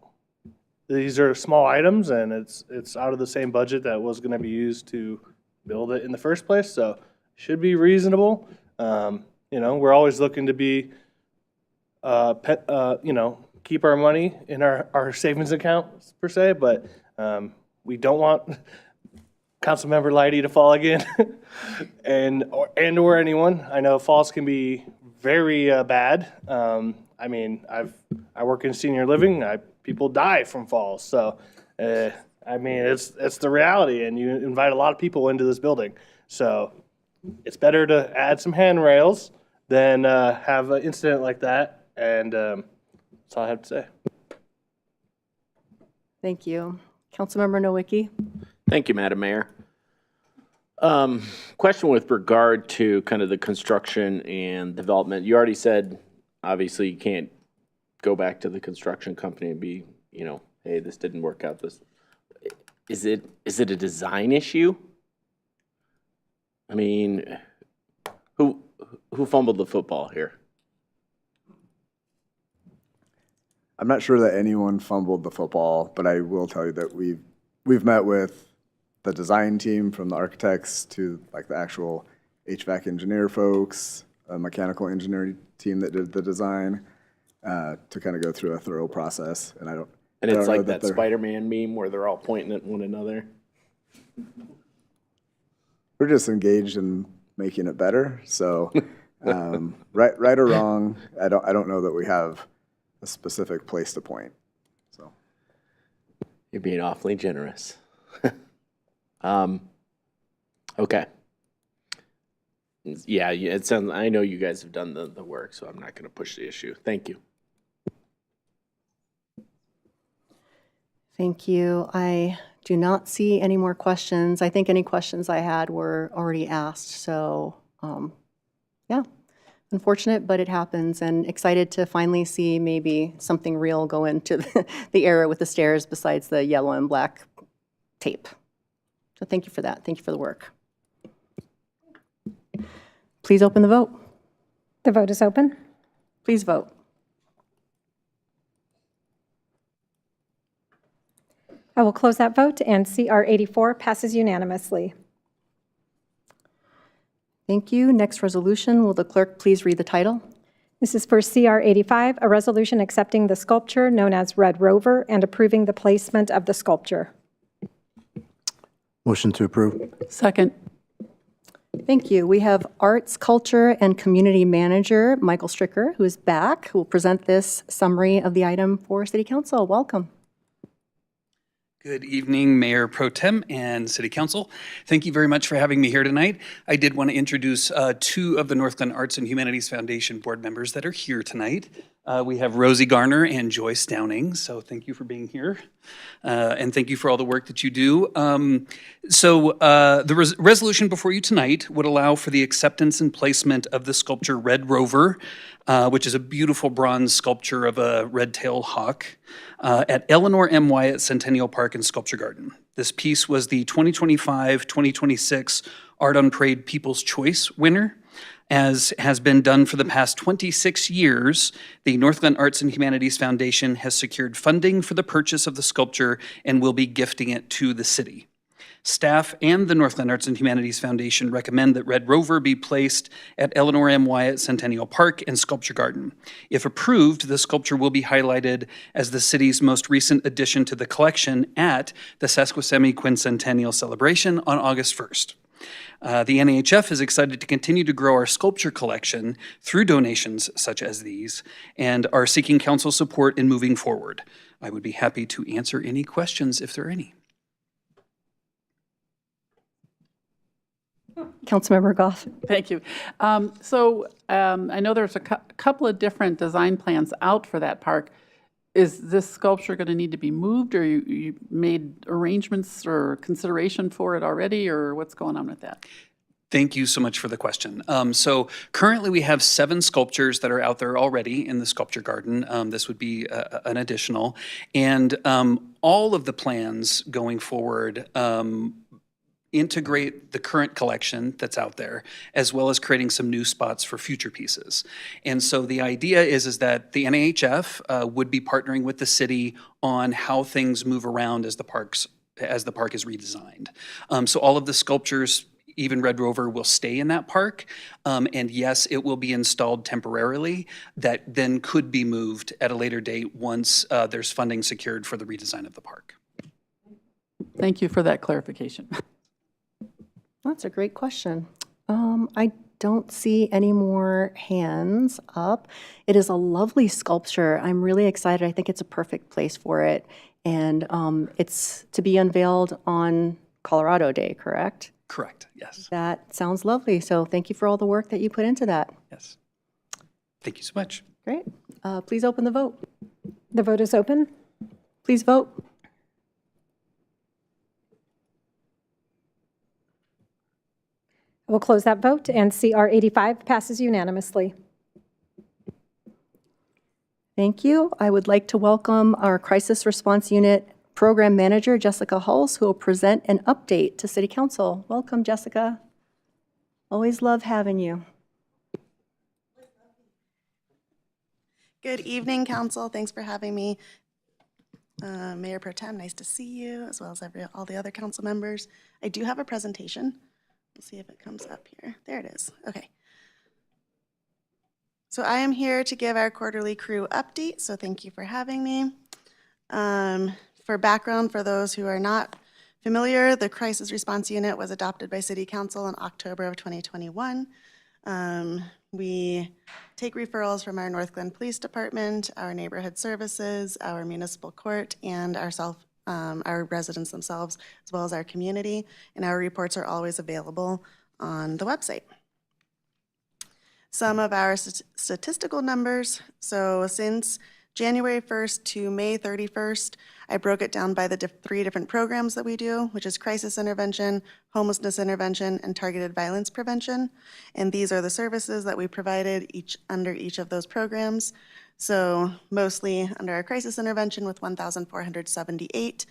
S12: these are small items, and it's out of the same budget that was going to be used to build it in the first place. So should be reasonable. We're always looking to be keep our money in our savings account per se, but we don't want Councilmember Leidy to fall again, or anyone. I know falls can be very bad. I work in senior living. People die from falls, so it's the reality, and you invite a lot of people into this building, so it's better to add some handrails than have an incident like that. And that's all I have to say.
S1: Thank you. Councilmember Nowicki?
S11: Thank you, Madam Mayor. Question with regard to kind of the construction and development. You already said, obviously, you can't go back to the construction company and be, hey, this didn't work out. Is it a design issue? I mean, who fumbled the football here?
S3: I'm not sure that anyone fumbled the football, but I will tell you that we've met with the design team, from the architects to like the actual HVAC engineer folks, a mechanical engineering team that did the design, to kind of go through a thorough process. And
S11: it's like that Spider-Man meme where they're all pointing at one another.
S3: We're just engaged in making it better. So, right or wrong, I don't know that we have a specific place to point. So,
S11: You're being awfully generous. Okay. Yeah, it sounds, I know you guys have done the work, so I'm not going to push the issue. Thank you.
S1: Thank you. I do not see any more questions. I think any questions I had were already asked. So, yeah, unfortunate, but it happens. And excited to finally see maybe something real go into the era with the stairs besides the yellow and black tape. So thank you for that. Thank you for the work. Please open the vote.
S2: The vote is open.
S1: Please vote.
S2: I will close that vote, and CR 84 passes unanimously.
S1: Thank you. Next resolution. Will the clerk please read the title?
S2: This is for CR 85, a resolution accepting the sculpture known as Red Rover and approving the placement of the sculpture.
S14: Motion to approve.
S13: Second.
S1: Thank you. We have Arts, Culture, and Community Manager Michael Stricker, who is back, who will present this summary of the item for City Council. Welcome.
S17: Good evening, Mayor Pro Tem and City Council. Thank you very much for having me here tonight. I did want to introduce two of the Northglenn Arts and Humanities Foundation board members that are here tonight. We have Rosie Garner and Joyce Downing, so thank you for being here. And thank you for all the work that you do. The resolution before you tonight would allow for the acceptance and placement of the sculpture Red Rover, which is a beautiful bronze sculpture of a red-tailed hawk, at Eleanor M. Wyatt Centennial Park and Sculpture Garden. This piece was the 2025-2026 Art on Parade People's Choice winner. As has been done for the past 26 years, the Northglenn Arts and Humanities Foundation has secured funding for the purchase of the sculpture and will be gifting it to the city. Staff and the Northglenn Arts and Humanities Foundation recommend that Red Rover be placed at Eleanor M. Wyatt Centennial Park and Sculpture Garden. If approved, the sculpture will be highlighted as the city's most recent addition to the collection at the Sesquicentennial Quincentennial Celebration on August 1st. The NAHF is excited to continue to grow our sculpture collection through donations such as these and are seeking council support in moving forward. I would be happy to answer any questions if there are any.
S1: Councilmember Goff.
S13: Thank you. I know there's a couple of different design plans out for that park. Is this sculpture going to need to be moved, or you made arrangements or consideration for it already, or what's going on with that?
S17: Thank you so much for the question. So currently we have 7 sculptures that are out there already in the sculpture garden. This would be an additional. And all of the plans going forward integrate the current collection that's out there, as well as creating some new spots for future pieces. And so the idea is that the NAHF would be partnering with the city on how things move around as the park is redesigned. So all of the sculptures, even Red Rover, will stay in that park. And yes, it will be installed temporarily that then could be moved at a later date once there's funding secured for the redesign of the park.
S13: Thank you for that clarification.
S1: That's a great question. I don't see any more hands up. It is a lovely sculpture. I'm really excited. I think it's a perfect place for it. And it's to be unveiled on Colorado Day, correct?
S17: Correct, yes.
S1: That sounds lovely. So thank you for all the work that you put into that.
S17: Yes. Thank you so much.
S1: Great. Please open the vote.
S2: The vote is open.
S1: Please vote.
S2: We'll close that vote, and CR 85 passes unanimously.
S1: Thank you. I would like to welcome our Crisis Response Unit Program Manager, Jessica Hulse, who will present an update to City Council. Welcome, Jessica. Always love having you.
S18: Good evening, Council. Thanks for having me. Mayor Pro Tem, nice to see you, as well as all the other council members. I do have a presentation. We'll see if it comes up here. There it is. Okay. So I am here to give our quarterly crew update, so thank you for having me. For background, for those who are not Familiar, the Crisis Response Unit was adopted by City Council in October of 2021. We take referrals from our Northglenn Police Department, our neighborhood services, our municipal court, and our residents themselves, as well as our community, and our reports are always available on the website. Some of our statistical numbers. So since January 1st to May 31st, I broke it down by the 3 different programs that we do, which is crisis intervention, homelessness intervention, and targeted violence prevention. And these are the services that we provided under each of those programs. So mostly under our crisis intervention with 1,478,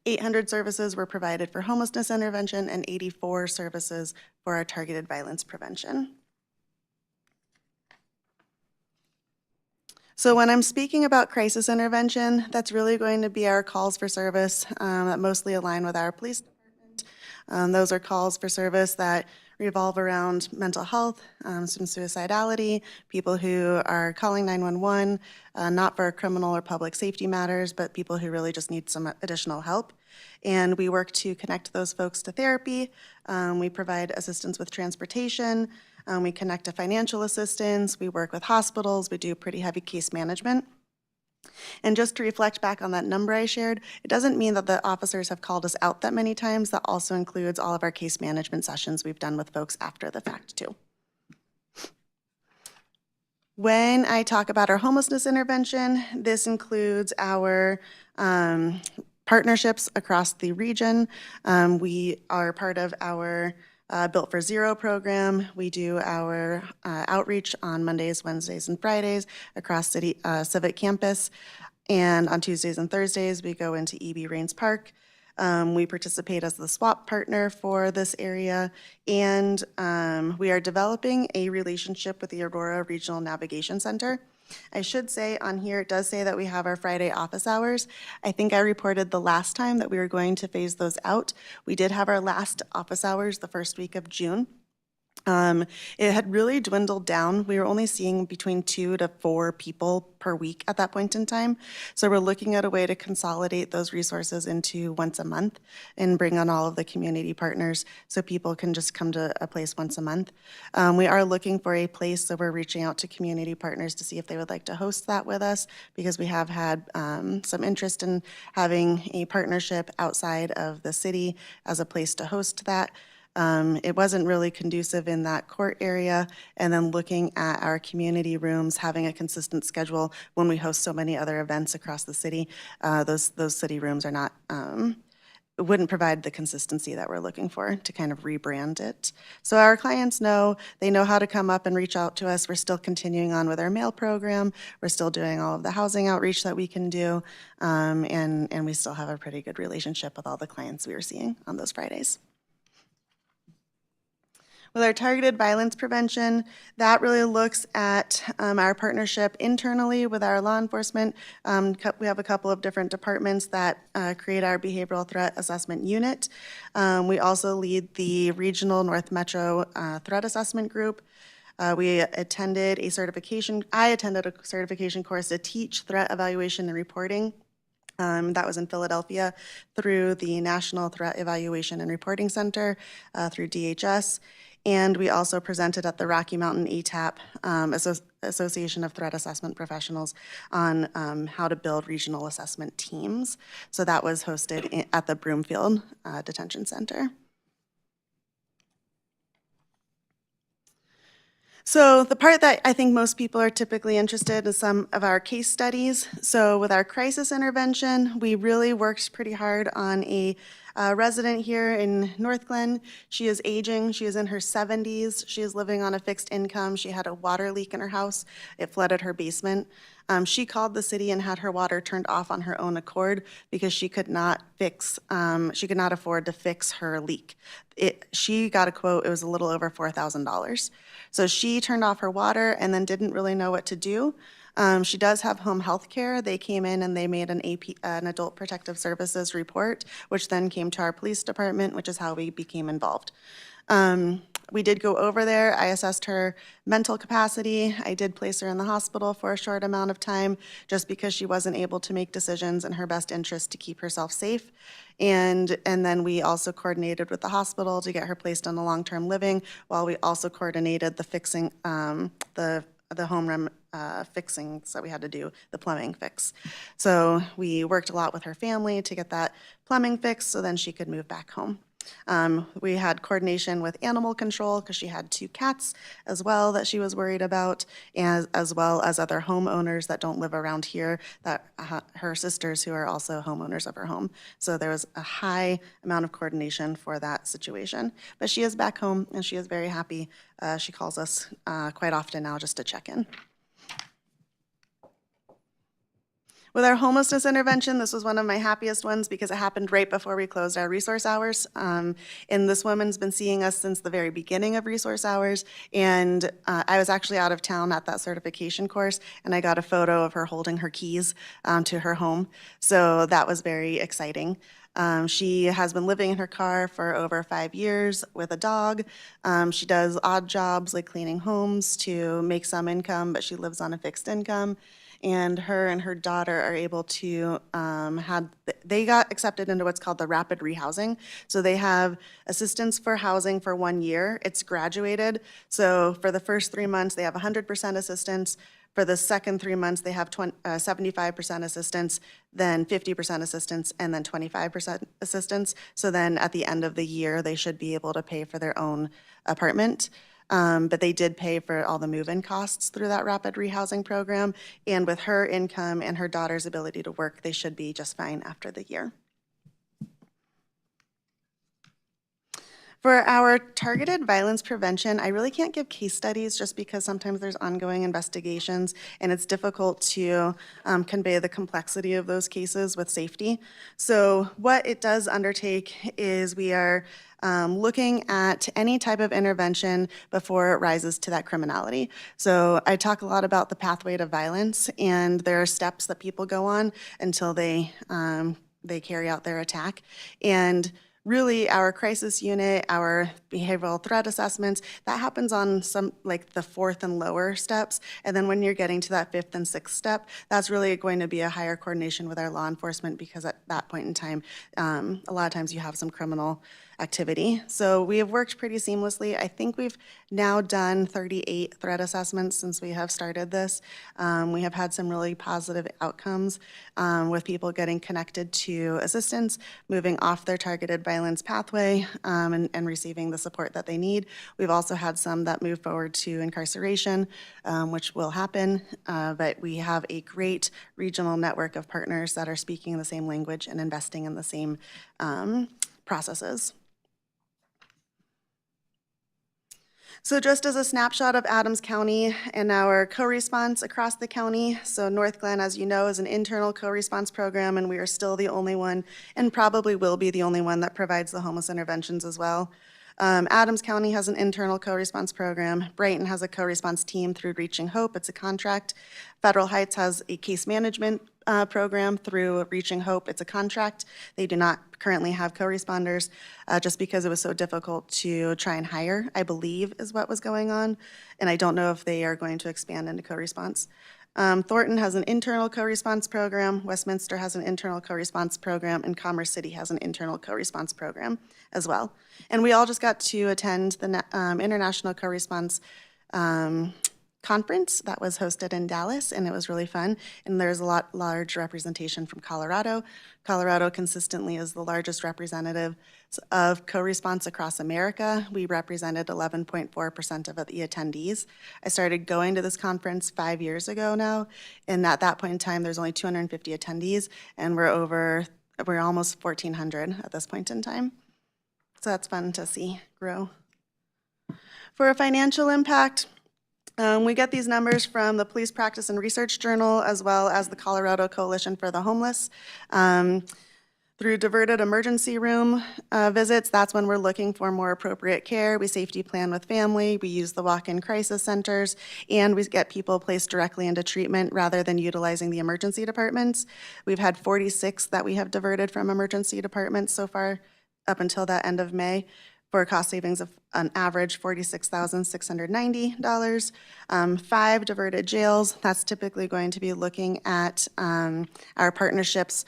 S18: 800 services were provided for homelessness intervention, and 84 services for our targeted violence prevention. So when I'm speaking about crisis intervention, that's really going to be our calls for service that mostly align with our police department. Those are calls for service that revolve around mental health, some suicidality, people who are calling 911, not for criminal or public safety matters, but people who really just need some additional help. And we work to connect those folks to therapy. We provide assistance with transportation. We connect to financial assistance. We work with hospitals. We do pretty heavy case management. And just to reflect back on that number I shared, it doesn't mean that the officers have called us out that many times. That also includes all of our case management sessions we've done with folks after the fact too. When I talk about our homelessness intervention, this includes our partnerships across the region. We are part of our Built for Zero program. We do our outreach on Mondays, Wednesdays, and Fridays across City Civic Campus. And on Tuesdays and Thursdays, we go into E.B. Rains Park. We participate as the SWAP partner for this area. And we are developing a relationship with the Aurora Regional Navigation Center. I should say on here, it does say that we have our Friday office hours. I think I reported the last time that we were going to phase those out. We did have our last office hours the first week of June. It had really dwindled down. We were only seeing between 2 to 4 people per week at that point in time. So we're looking at a way to consolidate those resources into once a month and bring on all of the community partners so people can just come to a place once a month. We are looking for a place, so we're reaching out to community partners to see if they would like to host that with us, because we have had some interest in having a partnership outside of the city as a place to host that. It wasn't really conducive in that court area, and then looking at our community rooms, having a consistent schedule when we host so many other events across the city, those city rooms are not, wouldn't provide the consistency that we're looking for to kind of rebrand it. So our clients know, they know how to come up and reach out to us. We're still continuing on with our mail program. We're still doing all of the housing outreach that we can do, and we still have a pretty good relationship with all the clients we were seeing on those Fridays. With our targeted violence prevention, that really looks at our partnership internally with our law enforcement. We have a couple of different departments that create our behavioral threat assessment unit. We also lead the regional North Metro threat assessment group. I attended a certification course to teach threat evaluation and reporting. That was in Philadelphia through the National Threat Evaluation and Reporting Center through DHS. And we also presented at the Rocky Mountain ATAP, Association of Threat Assessment Professionals, on how to build regional assessment teams. So that was hosted at the Broomfield Detention Center. So the part that I think most people are typically interested in is some of our case studies. So with our crisis intervention, we really worked pretty hard on a resident here in Northglenn. She is aging. She is in her 70s. She is living on a fixed income. She had a water leak in her house. It flooded her basement. She called the city and had her water turned off on her own accord because she could not afford to fix her leak. She got a quote, it was a little over $4,000. So she turned off her water and then didn't really know what to do. She does have home health care. They came in and they made an Adult Protective Services report, which then came to our police department, which is how we became involved. we did go over there. I assessed her mental capacity. I did place her in the hospital for a short amount of time just because she wasn't able to make decisions in her best interest to keep herself safe. And then we also coordinated with the hospital to get her placed on the long-term living, while we also coordinated the fixing, the home fixings that we had to do, the plumbing fix. So we worked a lot with her family to get that plumbing fixed so then she could move back home. We had coordination with animal control because she had 2 cats as well that she was worried about, as well as other homeowners that don't live around here, that her sisters who are also homeowners of her home. So there was a high amount of coordination for that situation. But she is back home and she is very happy. She calls us quite often now just to check in. With our homelessness intervention, this was one of my happiest ones because it happened right before we closed our resource hours. And this woman's been seeing us since the very beginning of resource hours. And I was actually out of town at that certification course, and I got a photo of her holding her keys to her home. So that was very exciting. She has been living in her car for over 5 years with a dog. She does odd jobs like cleaning homes to make some income, but she lives on a fixed income. And her daughter are able to they got accepted into what's called the rapid rehousing. So they have assistance for housing for 1 year. It's graduated. So for the first 3 months, they have 100% assistance. For the second 3 months, they have 75% assistance, then 50% assistance, and then 25% assistance. So then at the end of the year, they should be able to pay for their own apartment. But they did pay for all the move-in costs through that rapid rehousing program. And with her income and her daughter's ability to work, they should be just fine after the year. For our targeted violence prevention, I really can't give case studies just because sometimes there's ongoing investigations and it's difficult to convey the complexity of those cases with safety. So what it does undertake is we are looking at any type of intervention before it rises to that criminality. So I talk a lot about the pathway to violence, and there are steps that people go on until they carry out their attack. And really, our crisis unit, our behavioral threat assessments, that happens on some, like the 4th and lower steps. And then when you're getting to that 5th and 6th step, that's really going to be a higher coordination with our law enforcement, because at that point in time, a lot of times you have some criminal activity. So we have worked pretty seamlessly. I think we've now done 38 threat assessments since we have started this. We have had some really positive outcomes with people getting connected to assistance, moving off their targeted violence pathway, and receiving the support that they need. We've also had some that move forward to incarceration, which will happen, but we have a great regional network of partners that are speaking the same language and investing in the same processes. So just as a snapshot of Adams County and our co-response across the county, so Northglenn, as you know, is an internal co-response program, and we are still the only one, and probably will be the only one, that provides the homeless interventions as well. Adams County has an internal co-response program. Brighton has a co-response team through Reaching Hope. It's a contract. Federal Heights has a case management program through Reaching Hope. It's a contract. They do not currently have co-responders just because it was so difficult to try and hire, I believe, is what was going on. And I don't know if they are going to expand into co-response. Thornton has an internal co-response program, Westminster has an internal co-response program, and Commerce City has an internal co-response program as well. And we all just got to attend the International Co-Response Conference that was hosted in Dallas, and it was really fun. And there's a large representation from Colorado. Colorado consistently is the largest representative of co-response across America. We represented 11.4% of the attendees. I started going to this conference 5 years ago now, and at that point in time, there's only 250 attendees, and we're almost 1,400 at this point in time. So that's fun to see grow. For a financial impact, we get these numbers from the Police Practice and Research Journal, as well as the Colorado Coalition for the Homeless. Through diverted emergency room visits, that's when we're looking for more appropriate care. We safety plan with family, we use the walk-in crisis centers, and we get people placed directly into treatment rather than utilizing the emergency departments. We've had 46 that we have diverted from emergency departments so far up until that end of May. for a cost savings of an average $46,690. 5 diverted jails, that's typically going to be looking at our partnerships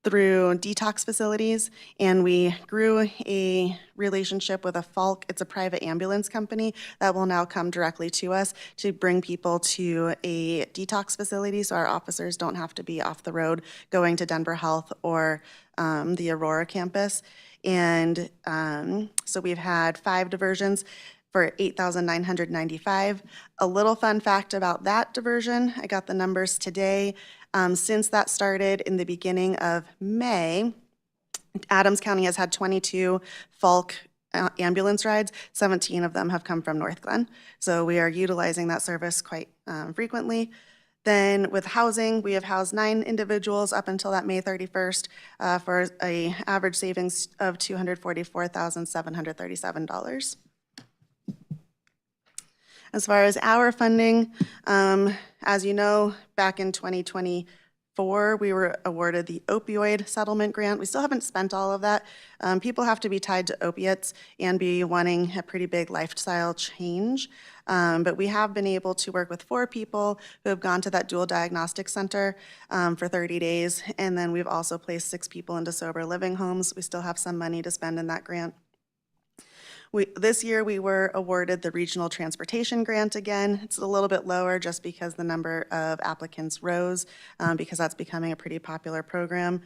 S18: through detox facilities, and we grew a relationship with a Falk. It's a private ambulance company that will now come directly to us to bring people to a detox facility, so our officers don't have to be off the road going to Denver Health or the Aurora campus. And so we've had 5 diversions for $8,995. A little fun fact about that diversion, I got the numbers today. Since that started in the beginning of May, Adams County has had 22 Falk ambulance rides. 17 of them have come from Northglenn. So we are utilizing that service quite frequently. Then with housing, we have housed 9 individuals up until that May 31st for an average savings of $244,737. As far as our funding, as you know, back in 2024, we were awarded the opioid settlement grant. We still haven't spent all of that. People have to be tied to opiates and be wanting a pretty big lifestyle change. But we have been able to work with 4 people who have gone to that dual diagnostic center for 30 days. And then we've also placed 6 people into sober living homes. We still have some money to spend in that grant. This year, we were awarded the Regional Transportation Grant again. It's a little bit lower just because the number of applicants rose, because that's becoming a pretty popular program.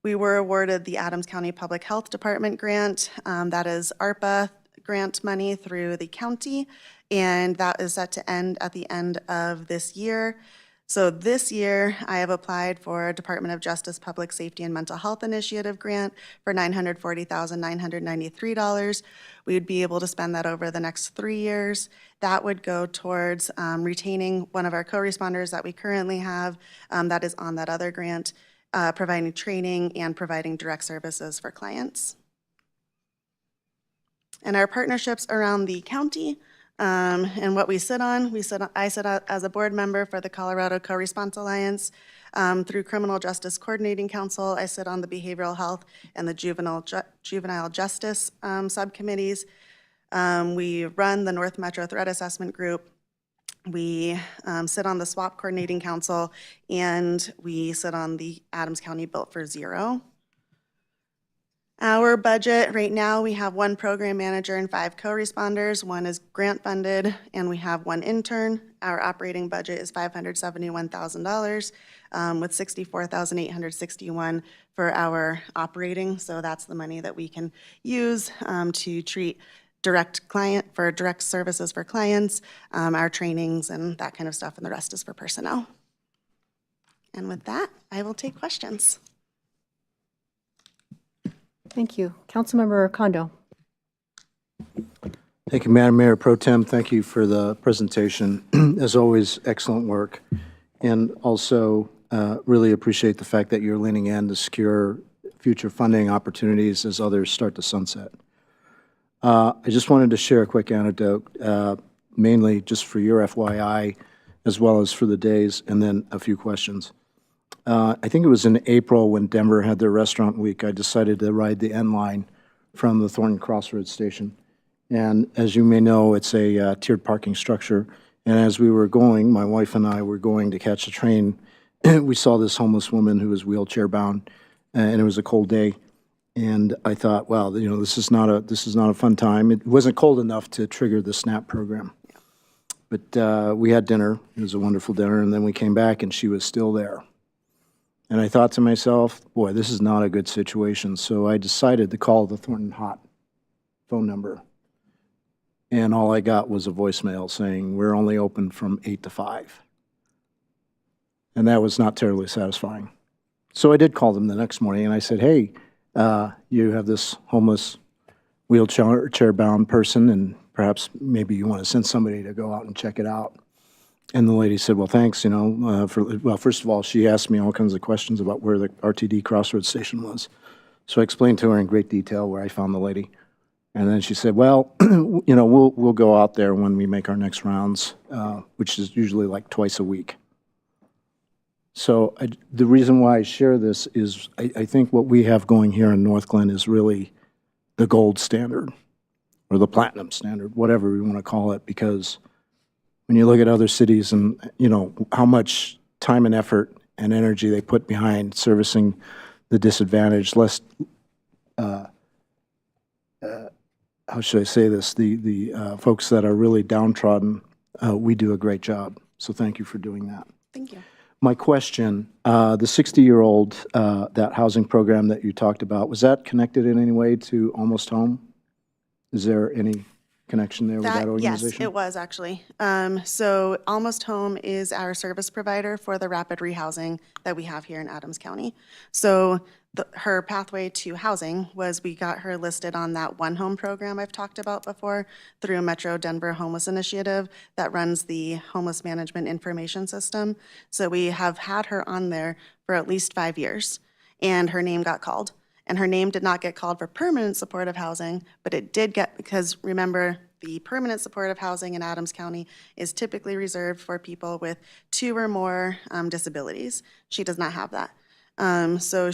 S18: We were awarded the Adams County Public Health Department grant. That is ARPA grant money through the county, and that is set to end at the end of this year. So this year, I have applied for a Department of Justice Public Safety and Mental Health Initiative grant for $940,993. We would be able to spend that over the next 3 years. That would go towards retaining one of our co-responders that we currently have that is on that other grant, providing training and providing direct services for clients. And our partnerships around the county, and what we sit on, I sit as a board member for the Colorado Co-Response Alliance. Through Criminal Justice Coordinating Council, I sit on the Behavioral Health and the Juvenile Justice subcommittees. We run the North Metro Threat Assessment Group. We sit on the SWAP Coordinating Council, and we sit on the Adams County Built for Zero. Our budget, right now, we have 1 program manager and 5 co-responders. 1 is grant funded, and we have 1 intern. Our operating budget is $571,000 with $64,861 for our operating. So that's the money that we can use to treat direct services for clients, our trainings and that kind of stuff, and the rest is for personnel. And with that, I will take questions.
S1: Thank you. Councilmember Kondo.
S14: Thank you, Madam Mayor Pro Tem. Thank you for the presentation. As always, excellent work. And also really appreciate the fact that you're leaning in to secure future funding opportunities as others start to sunset. I just wanted to share a quick anecdote, mainly just for your FYI, as well as for the days, and then a few questions. I think it was in April when Denver had their restaurant week, I decided to ride the N line from the Thornton Crossroads station. And as you may know, it's a tiered parking structure. And as we were going, my wife and I were going to catch a train, we saw this homeless woman who was wheelchair bound, and it was a cold day. And I thought, wow, this is not a fun time. It wasn't cold enough to trigger the SNAP program. But we had dinner. It was a wonderful dinner. And then we came back and she was still there. And I thought to myself, boy, this is not a good situation. So I decided to call the Thornton Hot phone number. And all I got was a voicemail saying, we're only open from 8 to 5. And that was not terribly satisfying. So I did call them the next morning and I said, hey, you have this homeless wheelchair-bound person, and perhaps maybe you want to send somebody to go out and check it out. And the lady said, well, thanks, well, first of all, she asked me all kinds of questions about where the RTD Crossroads station was. So I explained to her in great detail where I found the lady. And then she said, well, we'll go out there when we make our next rounds, which is usually like twice a week. So the reason why I share this is I think what we have going here in Northglenn is really the gold standard. or the platinum standard, whatever we want to call it, because when you look at other cities and, how much time and effort and energy they put behind servicing the disadvantaged, less, how should I say this, the folks that are really downtrodden, we do a great job. So thank you for doing that.
S18: Thank you.
S14: My question, the 60-year-old, that housing program that you talked about, was that connected in any way to Almost Home? Is there any connection there with that organization?
S18: Yes, it was actually. So Almost Home is our service provider for the rapid rehousing that we have here in Adams County. So her pathway to housing was we got her listed on that One Home program I've talked about before through Metro Denver Homeless Initiative that runs the homeless management information system. So we have had her on there for at least 5 years, and her name got called. And her name did not get called for permanent supportive housing, but it did get, because remember, the permanent supportive housing in Adams County is typically reserved for people with 2 or more disabilities. She does not have that. So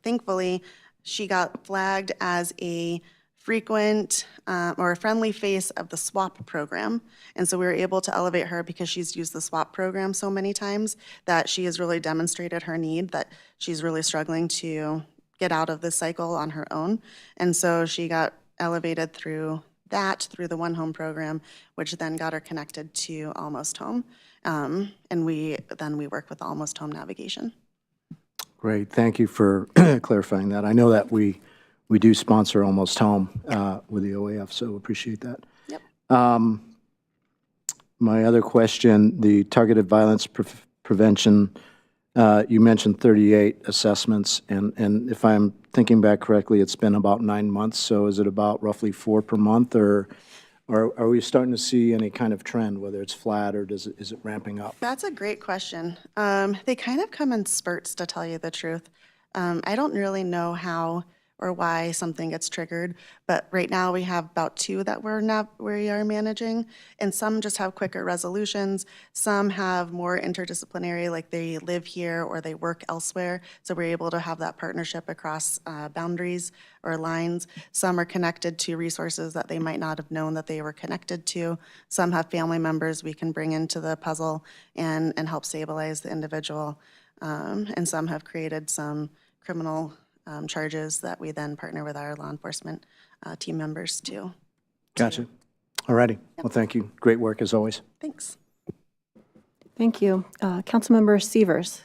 S18: thankfully, she got flagged as a frequent or a friendly face of the SWAP program. And so we were able to elevate her because she's used the SWAP program so many times that she has really demonstrated her need, that she's really struggling to get out of this cycle on her own. And so she got elevated through the One Home program, which then got her connected to Almost Home. And we work with Almost Home Navigation.
S14: Great, thank you for clarifying that. I know that we do sponsor Almost Home with the OAF, so appreciate that.
S18: Yep.
S14: My other question, the targeted violence prevention, you mentioned 38 assessments, and if I'm thinking back correctly, it's been about 9 months, so is it about roughly 4 per month, or are we starting to see any kind of trend, whether it's flat or is it ramping up?
S18: That's a great question. They kind of come in spurts, to tell you the truth. I don't really know how or why something gets triggered, but right now we have about 2 that we are managing, and some just have quicker resolutions. Some have more interdisciplinary, like they live here or they work elsewhere, so we're able to have that partnership across boundaries or lines. Some are connected to resources that they might not have known that they were connected to. Some have family members we can bring into the puzzle and help stabilize the individual. And some have created some criminal charges that we then partner with our law enforcement team members to.
S14: Gotcha. All righty. Well, thank you. Great work as always.
S18: Thanks.
S1: Thank you. Councilmember Severs.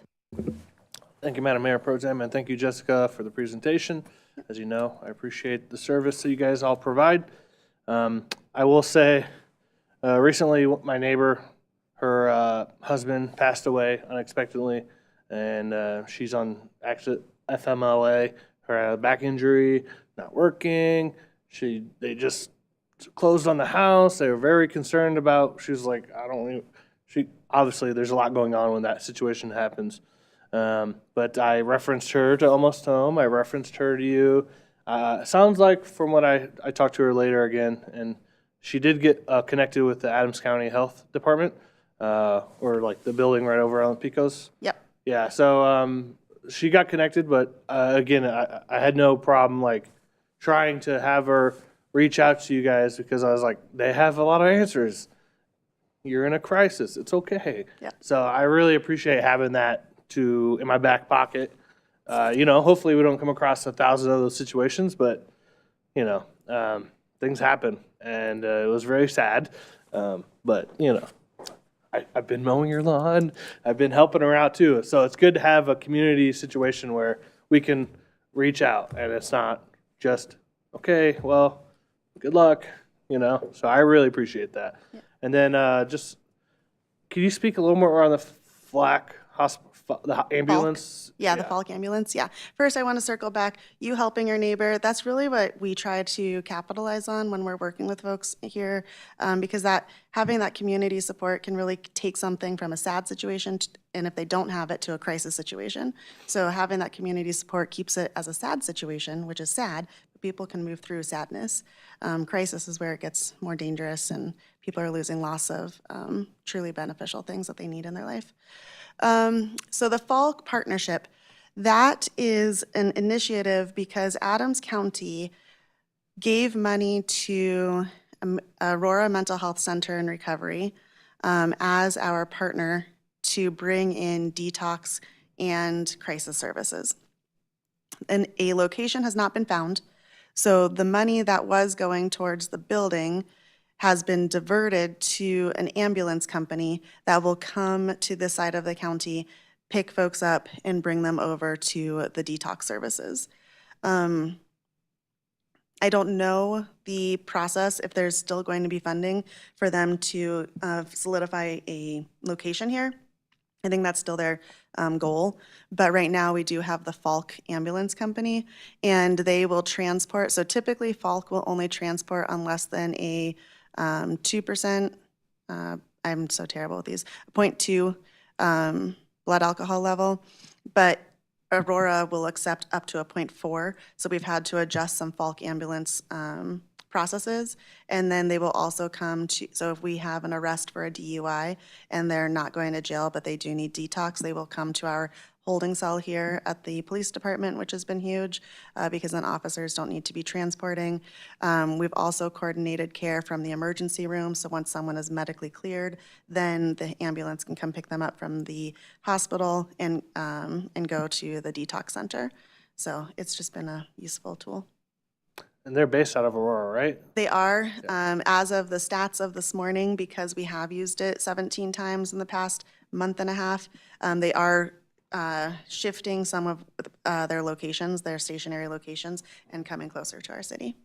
S12: Thank you, Madam Mayor Pro Tem, and thank you, Jessica, for the presentation. As you know, I appreciate the service that you guys all provide. I will say, recently, my neighbor, her husband passed away unexpectedly, and she's on FMLA. Her had a back injury, not working. They just closed on the house. They were very concerned about. She was like, obviously there's a lot going on when that situation happens. But I referenced her to Almost Home. I referenced her to you. Sounds like from what I talked to her later again, and she did get connected with the Adams County Health Department, or like the building right over on Pecos.
S18: Yep.
S12: Yeah, so she got connected, but again, I had no problem like trying to have her reach out to you guys because I was like, they have a lot of answers. You're in a crisis. It's okay.
S18: Yeah.
S12: So I really appreciate having that in my back pocket. Hopefully we don't come across 1,000 of those situations, but things happen, and it was very sad. But I've been mowing your lawn. I've been helping her out too. So it's good to have a community situation where we can reach out, and it's not just, okay, well, good luck, So I really appreciate that.
S18: Yeah.
S12: And then can you speak a little more on the FLAC hospital, the ambulance?
S18: The Falk ambulance. Yeah. First, I want to circle back. You helping your neighbor, that's really what we try to capitalize on when we're working with folks here, because having that community support can really take something from a sad situation, and if they don't have it, to a crisis situation. So having that community support keeps it as a sad situation, which is sad, but people can move through sadness. Crisis is where it gets more dangerous, and people are losing loss of truly beneficial things that they need in their life. So the Falk Partnership, that is an initiative because Adams County gave money to Aurora Mental Health Center and Recovery as our partner to bring in detox and crisis services. And a location has not been found, so the money that was going towards the building has been diverted to an ambulance company that will come to this side of the county, pick folks up, and bring them over to the detox services. I don't know the process, if there's still going to be funding for them to solidify a location here. I think that's still their goal. But right now, we do have the Falk Ambulance Company, and they will transport. So typically, Falk will only transport on less than a 2%, I'm so terrible with these, 0.2 blood alcohol level. But Aurora will accept up to a 0.4, so we've had to adjust some Falk ambulance processes, and then they will also come to, so if we have an arrest for a DUI and they're not going to jail but they do need detox, they will come to our holding cell here at the police department, which has been huge because then officers don't need to be transporting. We've also coordinated care from the emergency room, so once someone is medically cleared, then the ambulance can come pick them up from the hospital and go to the detox center. So it's just been a useful tool.
S12: And they're based out of Aurora, right?
S18: They are, as of the stats of this morning, because we have used it 17 times in the past month and a half, they are shifting some of their locations, their stationary locations, and coming closer to our city.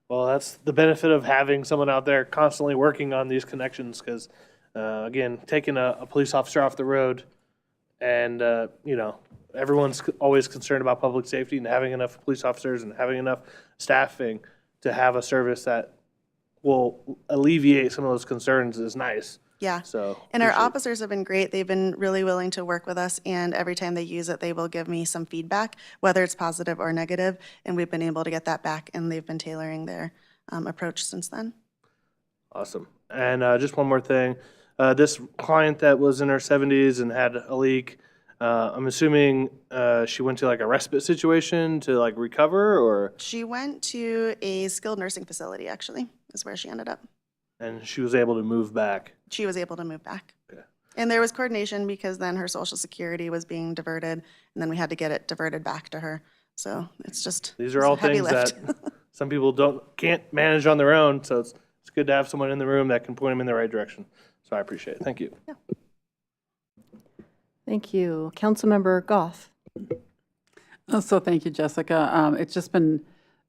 S12: Well, that's the benefit of having someone out there constantly working on these connections, because, again, taking a police officer off the road and, everyone's always concerned about public safety, and having enough police officers and having enough staffing to have a service that will alleviate some of those concerns is nice.
S18: Yeah.
S12: So,
S18: and our officers have been great. They've been really willing to work with us, and every time they use it, they will give me some feedback, whether it's positive or negative, and we've been able to get that back, and they've been tailoring their approach since then.
S12: Awesome. And just one more thing. This client that was in her 70s and had a leak, I'm assuming she went to like a respite situation to like recover, or?
S18: She went to a skilled nursing facility, actually, is where she ended up.
S12: And she was able to move back.
S18: She was able to move back.
S12: Okay.
S18: And there was coordination because then her Social Security was being diverted, and then we had to get it diverted back to her. So it's just
S12: These are all
S18: a heavy
S12: things
S18: lift.
S12: that some people can't manage on their own, so it's good to have someone in the room that can point them in the right direction. So I appreciate it. Thank you.
S18: Yeah.
S1: Thank you. Councilmember Goff.
S13: So thank you, Jessica. It's just been,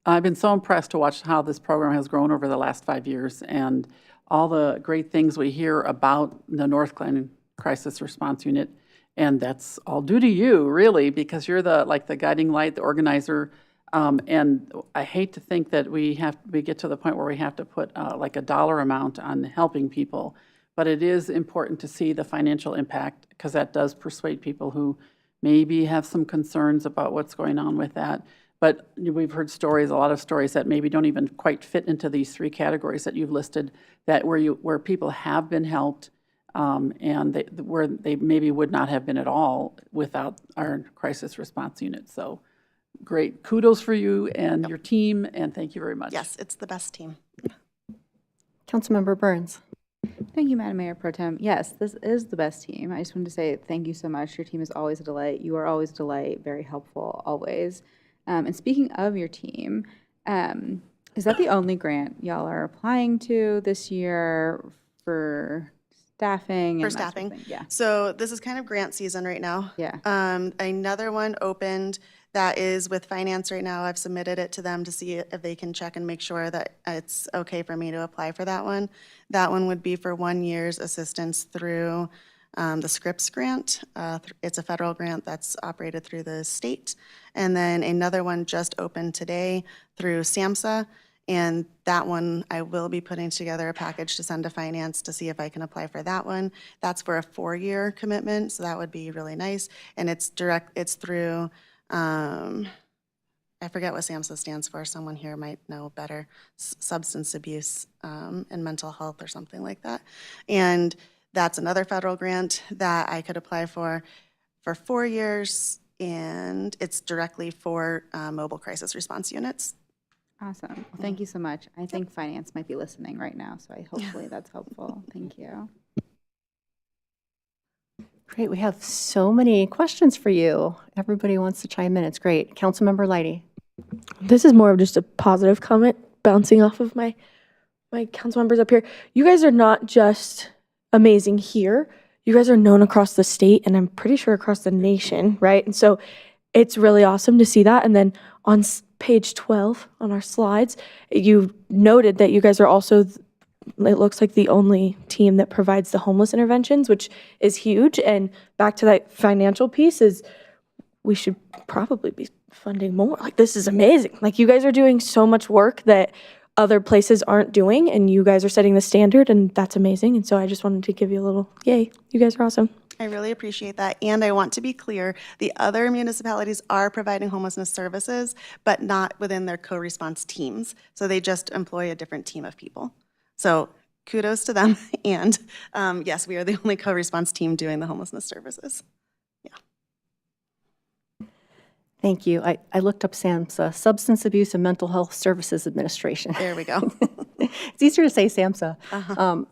S13: I've been so impressed to watch how this program has grown over the last 5 years, and all the great things we hear about the Northglenn Crisis Response Unit. And that's all due to you, really, because you're the guiding light, the organizer. And I hate to think that we get to the point where we have to put like a dollar amount on helping people. But it is important to see the financial impact, because that does persuade people who maybe have some concerns about what's going on with that. But we've heard stories, a lot of stories that maybe don't even quite fit into these three categories that you've listed, that where people have been helped, and where they maybe would not have been at all without our crisis response unit. So great. Kudos for you and your team, and thank you very much.
S18: Yes, it's the best team.
S1: Councilmember Burns.
S10: Thank you, Madam Mayor Pro Tem. Yes, this is the best team. I just wanted to say thank you so much. Your team is always a delight. You are always a delight, very helpful, always. And speaking of your team, is that the only grant y'all are applying to this year for staffing?
S18: For staffing.
S10: Yeah.
S18: So this is kind of grant season right now.
S10: Yeah.
S18: Another one opened that is with finance right now. I've submitted it to them to see if they can check and make sure that it's okay for me to apply for that one. That one would be for 1 year's assistance through the Scripps grant. It's a federal grant that's operated through the state. And then another one just opened today through SAMHSA. And that one, I will be putting together a package to send to finance to see if I can apply for that one. That's for a 4-year commitment, so that would be really nice. And it's through, I forget what SAMHSA stands for. Someone here might know better. Substance abuse and mental health or something like that. And that's another federal grant that I could apply for 4 years, and it's directly for mobile crisis response units.
S10: Awesome. Well, thank you so much. I think finance might be listening right now, so hopefully that's helpful. Thank you.
S1: Great, we have so many questions for you. Everybody wants to chime in, it's great. Councilmember Leidy.
S7: This is more of just a positive comment bouncing off of my council members up here. You guys are not just amazing here. You guys are known across the state and I'm pretty sure across the nation, right? And so it's really awesome to see that. And then on page 12 on our slides, you noted that you guys are also, it looks like the only team that provides the homeless interventions, which is huge. And back to that financial piece is we should probably be funding more. Like, this is amazing. Like, you guys are doing so much work that other places aren't doing, and you guys are setting the standard, and that's amazing. And so I just wanted to give you a little yay. You guys are awesome.
S18: I really appreciate that. And I want to be clear, the other municipalities are providing homelessness services, but not within their co-response teams. So they just employ a different team of people. So kudos to them. And yes, we are the only co-response team doing the homelessness services.
S1: Thank you. I looked up SAMHSA, Substance Abuse and Mental Health Services Administration.
S18: There we go.
S1: It's easier to say SAMHSA.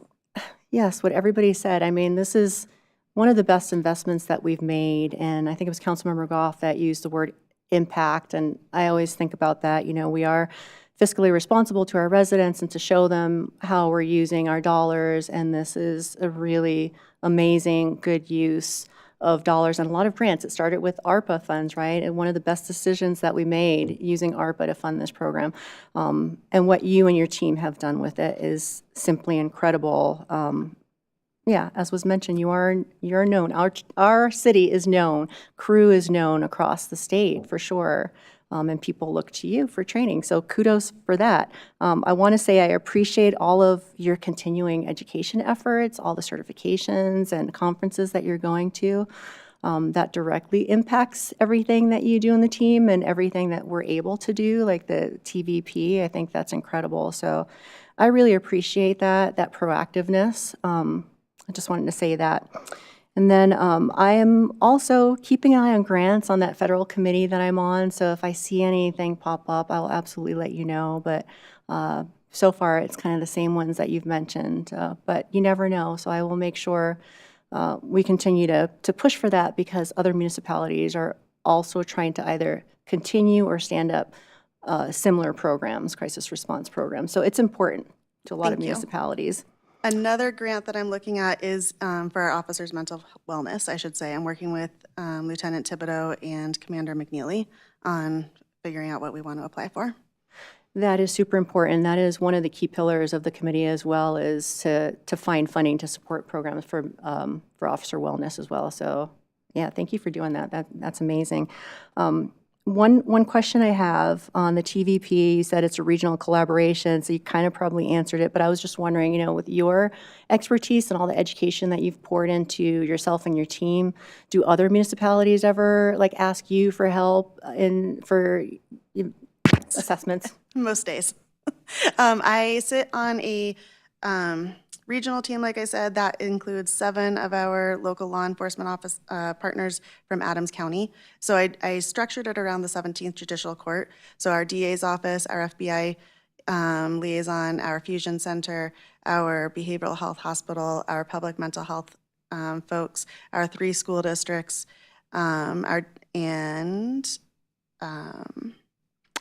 S1: Yes, what everybody said. I mean, this is one of the best investments that we've made, and I think it was Councilmember Goff that used the word impact, and I always think about that. You know, we are fiscally responsible to our residents and to show them how we're using our dollars, and this is a really amazing, good use of dollars and a lot of grants. It started with ARPA funds, right? And one of the best decisions that we made using ARPA to fund this program. And what you and your team have done with it is simply incredible. Yeah, as was mentioned, you're known. Our city is known. Crew is known across the state for sure. And people look to you for training. So kudos for that. I want to say I appreciate all of your continuing education efforts, all the certifications and conferences that you're going to. That directly impacts everything that you do in the team and everything that we're able to do, like the TVP. I think that's incredible. So I really appreciate that proactiveness. I just wanted to say that. And then I am also keeping an eye on grants on that federal committee that I'm on. So if I see anything pop up, I'll absolutely let you know. But so far, it's kind of the same ones that you've mentioned. But you never know. So I will make sure we continue to push for that because other municipalities are also trying to either continue or stand up similar programs, crisis response programs. So it's important to a lot of municipalities.
S18: Another grant that I'm looking at is for our officers' mental wellness, I should say. I'm working with Lieutenant Thibodeau and Commander McNeely on figuring out what we want to apply for.
S1: That is super important. That is one of the key pillars of the committee as well, is to find funding to support programs for officer wellness as well. So yeah, thank you for doing that. That's amazing. One question I have on the TVP, you said it's a regional collaboration, so you kind of probably answered it, but I was just wondering, you know, with your expertise and all the education that you've poured into yourself and your team, do other municipalities ever like ask you for help for assessments?
S18: Most days. I sit on a regional team, like I said, that includes 7 of our local law enforcement office partners from Adams County. So I structured it around the 17th Judicial Court. So our DA's office, our FBI liaison, our fusion center, our behavioral health hospital, our public mental health folks, our 3 school districts,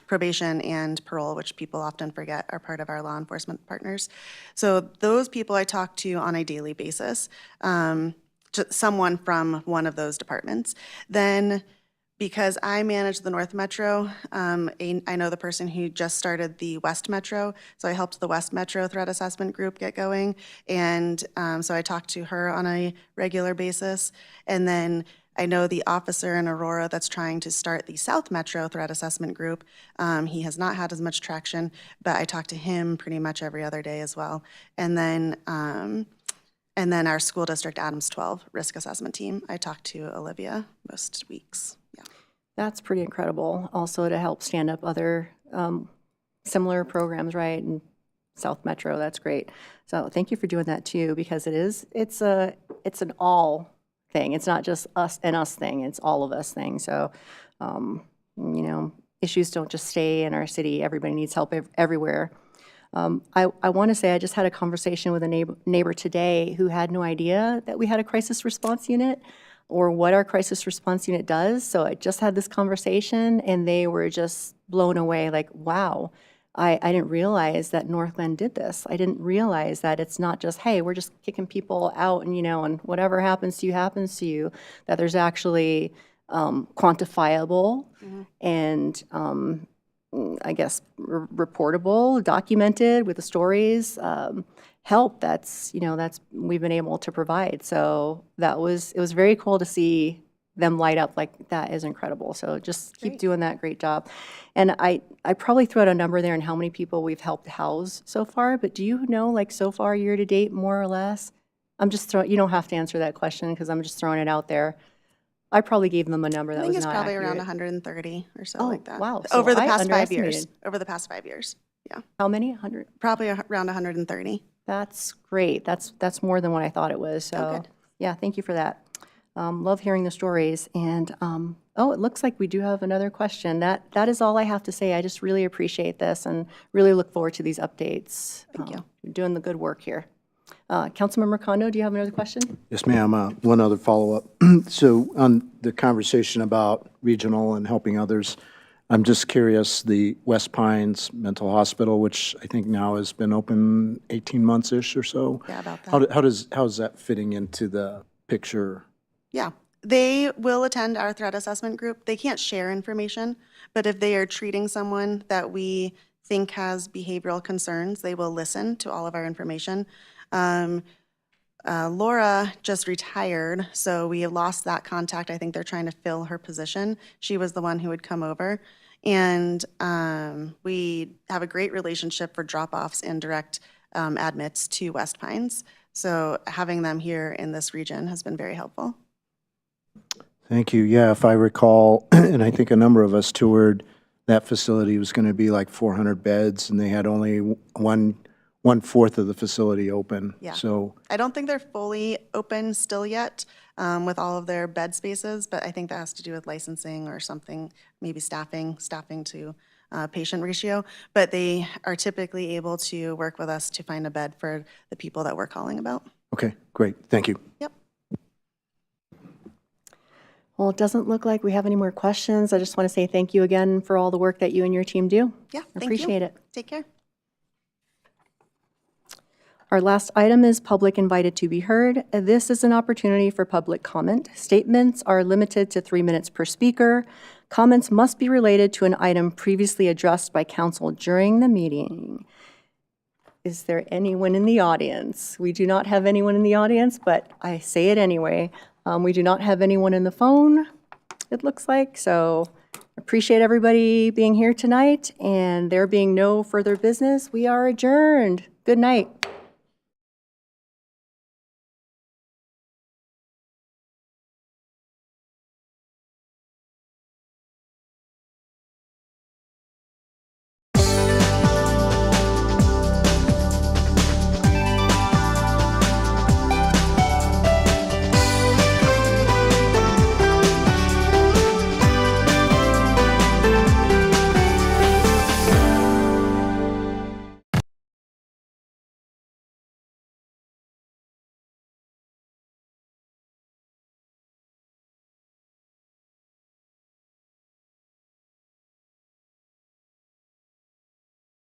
S18: probation and parole, which people often forget are part of our law enforcement partners. So those people I talk to on a daily basis, someone from one of those departments. Then because I manage the North Metro, I know the person who just started the West Metro, so I helped the West Metro Threat Assessment Group get going, and so I talk to her on a regular basis. And then I know the officer in Aurora that's trying to start the South Metro Threat Assessment Group. He has not had as much traction, but I talk to him pretty much every other day as well. And then our school district Adams 12 risk assessment team, I talk to Olivia most weeks. Yeah.
S1: That's pretty incredible. Also to help stand up other similar programs, right? And South Metro, that's great. So thank you for doing that too, because it's an all thing. It's not just us and us thing. It's all of us thing. So, you know, issues don't just stay in our city. Everybody needs help everywhere. I want to say I just had a conversation with a neighbor today who had no idea that we had a crisis response unit or what our crisis response unit does. So I just had this conversation, and they were just blown away, like, wow, I didn't realize that Northglenn did this. I didn't realize that it's not just, hey, we're just kicking people out and, and whatever happens to you, that there's actually quantifiable and I guess reportable, documented with the stories, help that's we've been able to provide. So it was very cool to see them light up. Like, that is incredible. So just keep doing that great job. And I probably threw out a number there on how many people we've helped house so far, but do you know, like, so far year to date, more or less? I'm just throwing, you don't have to answer that question because I'm just throwing it out there. I probably gave them a number that
S18: I
S1: was
S18: think it's
S1: not
S18: probably
S1: accurate.
S18: around 130 or so, like that.
S1: Wow. So
S18: Over the
S1: I
S18: past 5 years.
S1: underestimated.
S18: Over the past 5 years. Yeah.
S1: How many? 100?
S18: Probably around 130.
S1: That's great. That's more than what I thought it was. So,
S18: good.
S1: yeah, thank you for that. Love hearing the stories. And, it looks like we do have another question. That is all I have to say. I just really appreciate this and really look forward to these updates.
S18: Thank you.
S1: You're doing the good work here. Councilmember Kondo, do you have another question?
S14: Yes, ma'am. One other follow-up. So on the conversation about regional and helping others, I'm just curious, the West Pines Mental Hospital, which I think now has been open 18 months-ish or so.
S18: Yeah, about that.
S14: How's that fitting into the picture?
S18: Yeah. They will attend our threat assessment group. They can't share information, but if they are treating someone that we think has behavioral concerns, they will listen to all of our information. Laura just retired, so we have lost that contact. I think they're trying to fill her position. She was the one who would come over. And we have a great relationship for drop-offs and direct admits to West Pines. So having them here in this region has been very helpful.
S14: Thank you. Yeah, if I recall, and I think a number of us toured, that facility was going to be like 400 beds, and they had only one-fourth of the facility open.
S18: Yeah.
S14: So
S18: I don't think they're fully open still yet with all of their bed spaces, but I think that has to do with licensing or something, maybe staffing to patient ratio. But they are typically able to work with us to find a bed for the people that we're calling about.
S14: okay, great. Thank you.
S18: Yep.
S1: Well, it doesn't look like we have any more questions. I just want to say thank you again for all the work that you and your team do.
S18: Yeah, thank you.
S1: Appreciate it.
S18: Take care.
S1: Our last item is public invited to be heard. This is an opportunity for public comment. Statements are limited to 3 minutes per speaker. Comments must be related to an item previously addressed by council during the meeting. Is there anyone in the audience? We do not have anyone in the audience, but I say it anyway. We do not have anyone in the phone, it looks like. So appreciate everybody being here tonight, and there being no further business, we are adjourned. Good night.